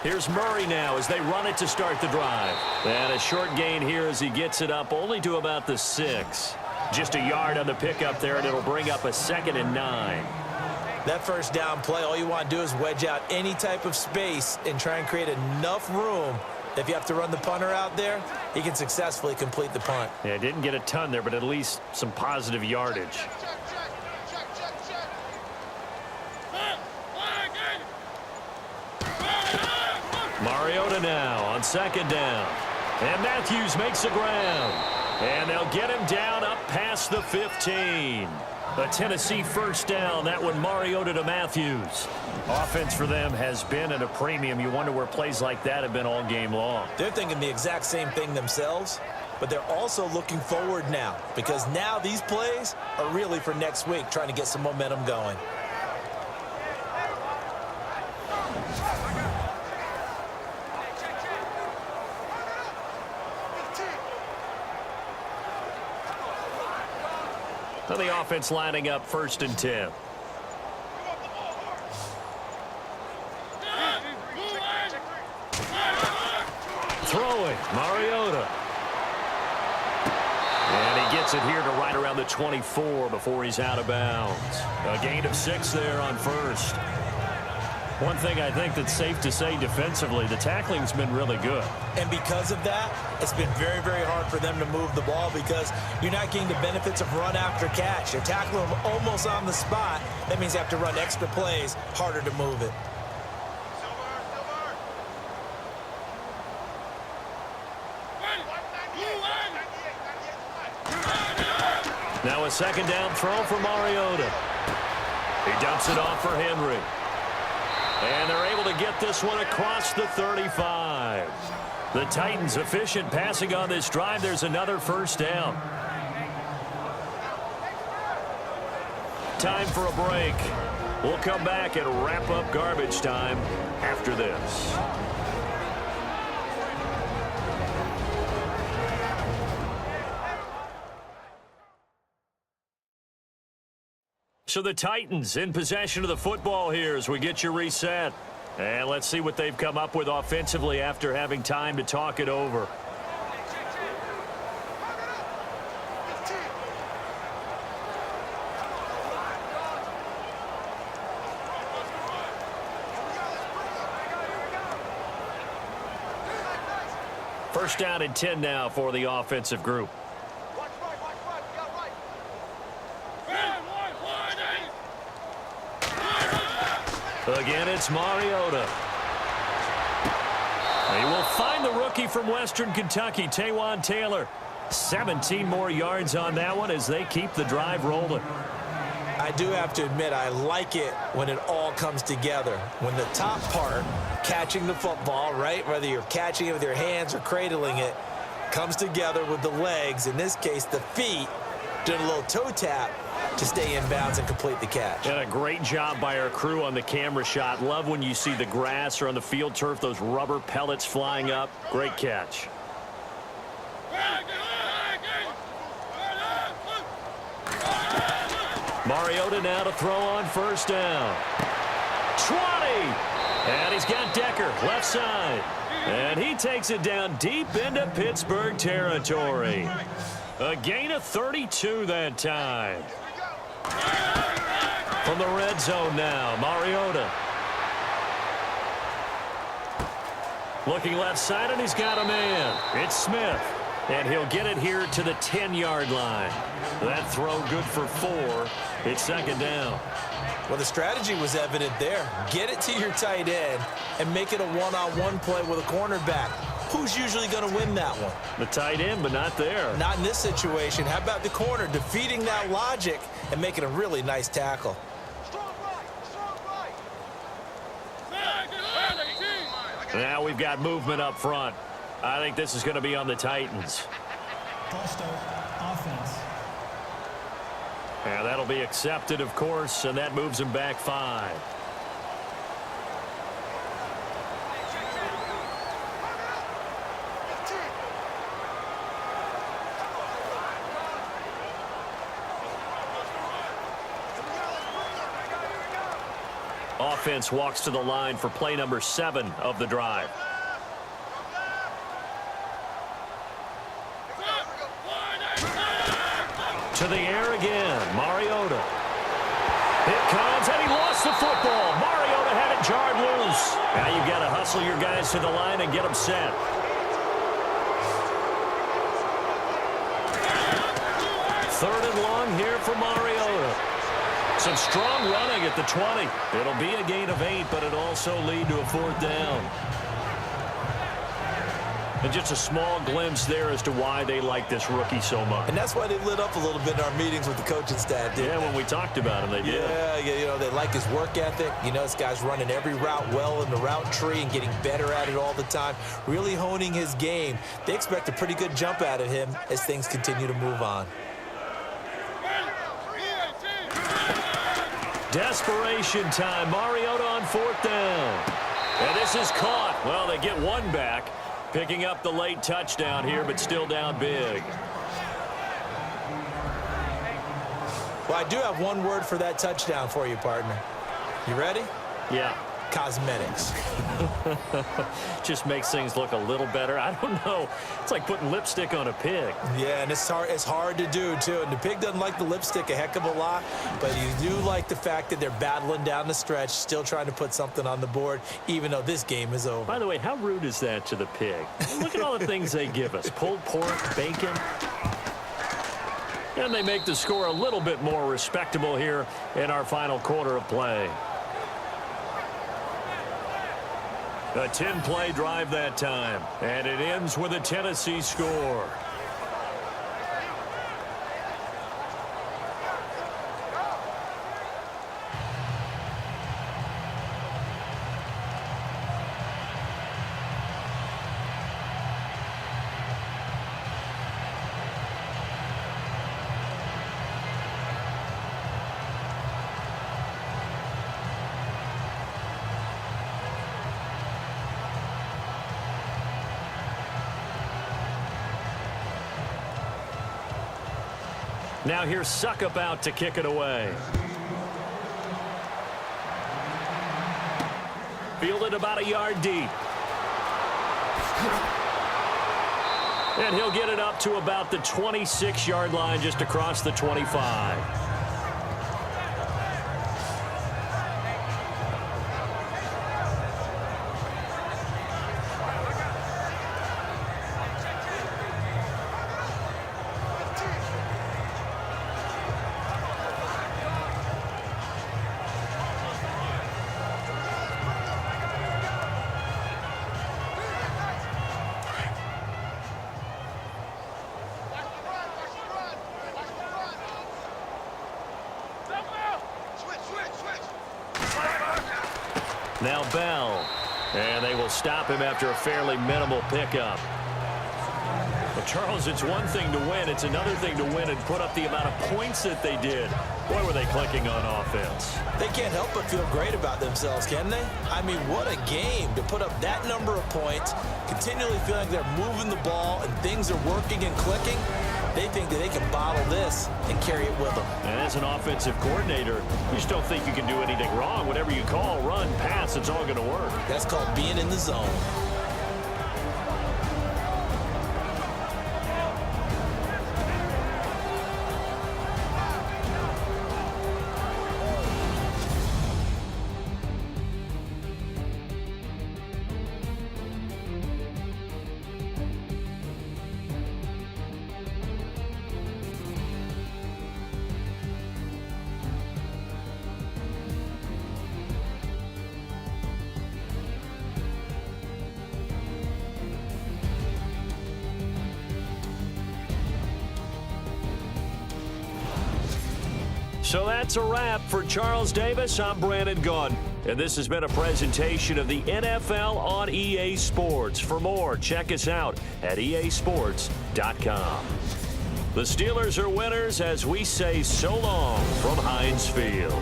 Here's Murray now as they run it to start the drive. And a short gain here as he gets it up only to about the 6. Just a yard on the pickup there, and it'll bring up a 2nd and 9. That first down play, all you want to do is wedge out any type of space and try and create enough room. If you have to run the punter out there, he can successfully complete the punt. Yeah, didn't get a ton there, but at least some positive yardage. Mariota now on second down. And Matthews makes the ground. And they'll get him down up past the 15. A Tennessee first down. That one Mariota to Matthews. Offense for them has been at a premium. You wonder where plays like that have been all game long. They're thinking the exact same thing themselves, but they're also looking forward now because now these plays are really for next week, trying to get some momentum going. So the offense lining up 1st and 10. Throwing, Mariota. And he gets it here to right around the 24 before he's out of bounds. A gain of 6 there on 1st. One thing I think that's safe to say defensively, the tackling's been really good. And because of that, it's been very, very hard for them to move the ball because you're not getting the benefits of run after catch. You're tackling them almost on the spot. That means you have to run extra plays, harder to move it. Now a second down throw for Mariota. He dumps it off for Henry. And they're able to get this one across the 35. The Titans efficient passing on this drive. There's another first down. Time for a break. We'll come back and wrap up garbage time after this. So the Titans in possession of the football here as we get you reset. And let's see what they've come up with offensively after having time to talk it over. First down and 10 now for the offensive group. Again, it's Mariota. He will find the rookie from Western Kentucky, Taywan Taylor. 17 more yards on that one as they keep the drive rolling. I do have to admit, I like it when it all comes together. When the top part, catching the football, right, whether you're catching it with your hands or cradling it, comes together with the legs, in this case the feet, doing a little toe tap to stay in bounds and complete the catch. And a great job by our crew on the camera shot. Love when you see the grass or on the field turf, those rubber pellets flying up. Great catch. Mariota now to throw on first down. 20! And he's got Decker, left side. And he takes it down deep into Pittsburgh territory. A gain of 32 that time. From the red zone now, Mariota. Looking left side, and he's got a man. It's Smith. And he'll get it here to the 10-yard line. That throw good for 4. It's second down. Well, the strategy was evident there. Get it to your tight end and make it a one-on-one play with a cornerback. Who's usually going to win that one? The tight end, but not there. Not in this situation. How about the corner defeating that logic and making a really nice tackle? Now we've got movement up front. I think this is going to be on the Titans. Offense. Yeah, that'll be accepted, of course, and that moves him back 5. Offense walks to the line for play number 7 of the drive. To the air again, Mariota. It comes, and he lost the football. Mariota had it jarred loose. Now you've got to hustle your guys to the line and get them set. Third and long here for Mariota. Some strong running at the 20. It'll be a gain of 8, but it'll also lead to a 4th down. And just a small glimpse there as to why they like this rookie so much. And that's why they lit up a little bit in our meetings with the coaching staff, didn't they? When we talked about him, they did. Yeah, they like his work ethic. This guy's running every route well in the route tree and getting better at it all the time, really honing his game. They expect a pretty good jump out of him as things continue to move on. Desperation time. Mariota on 4th down. And this is caught. Well, they get one back, picking up the late touchdown here, but still down big. Well, I do have one word for that touchdown for you, partner. You ready? Yeah. Cosmetics. Just makes things look a little better. I don't know. It's like putting lipstick on a pig. Yeah, and it's hard to do, too. And the pig doesn't like the lipstick a heck of a lot, but you do like the fact that they're battling down the stretch, still trying to put something on the board, even though this game is over. By the way, how rude is that to the pig? Look at all the things they give us. Pulled pork, bacon. And they make the score a little bit more respectable here in our final quarter of play. A 10-play drive that time, and it ends with a Tennessee score. Now here's Suckup out to kick it away. Fielded about a yard deep. And he'll get it up to about the 26-yard line, just across the 25. Now Bell, and they will stop him after a fairly minimal pickup. Well, Charles, it's one thing to win. It's another thing to win and put up the amount of points that they did. Boy, were they clicking on offense. They can't help but feel great about themselves, can they? I mean, what a game to put up that number of points, continually feeling like they're moving the ball and things are working and clicking. They think that they can bottle this and carry it with them. And as an offensive coordinator, you just don't think you can do anything wrong. Whatever you call, run, pass, it's all going to work. That's called being in the zone. So that's a wrap for Charles Davis. I'm Brandon Gunn, and this has been a presentation of the NFL on EA Sports. For more, check us out at easports.com. The Steelers are winners as we say so long from Heinz Field.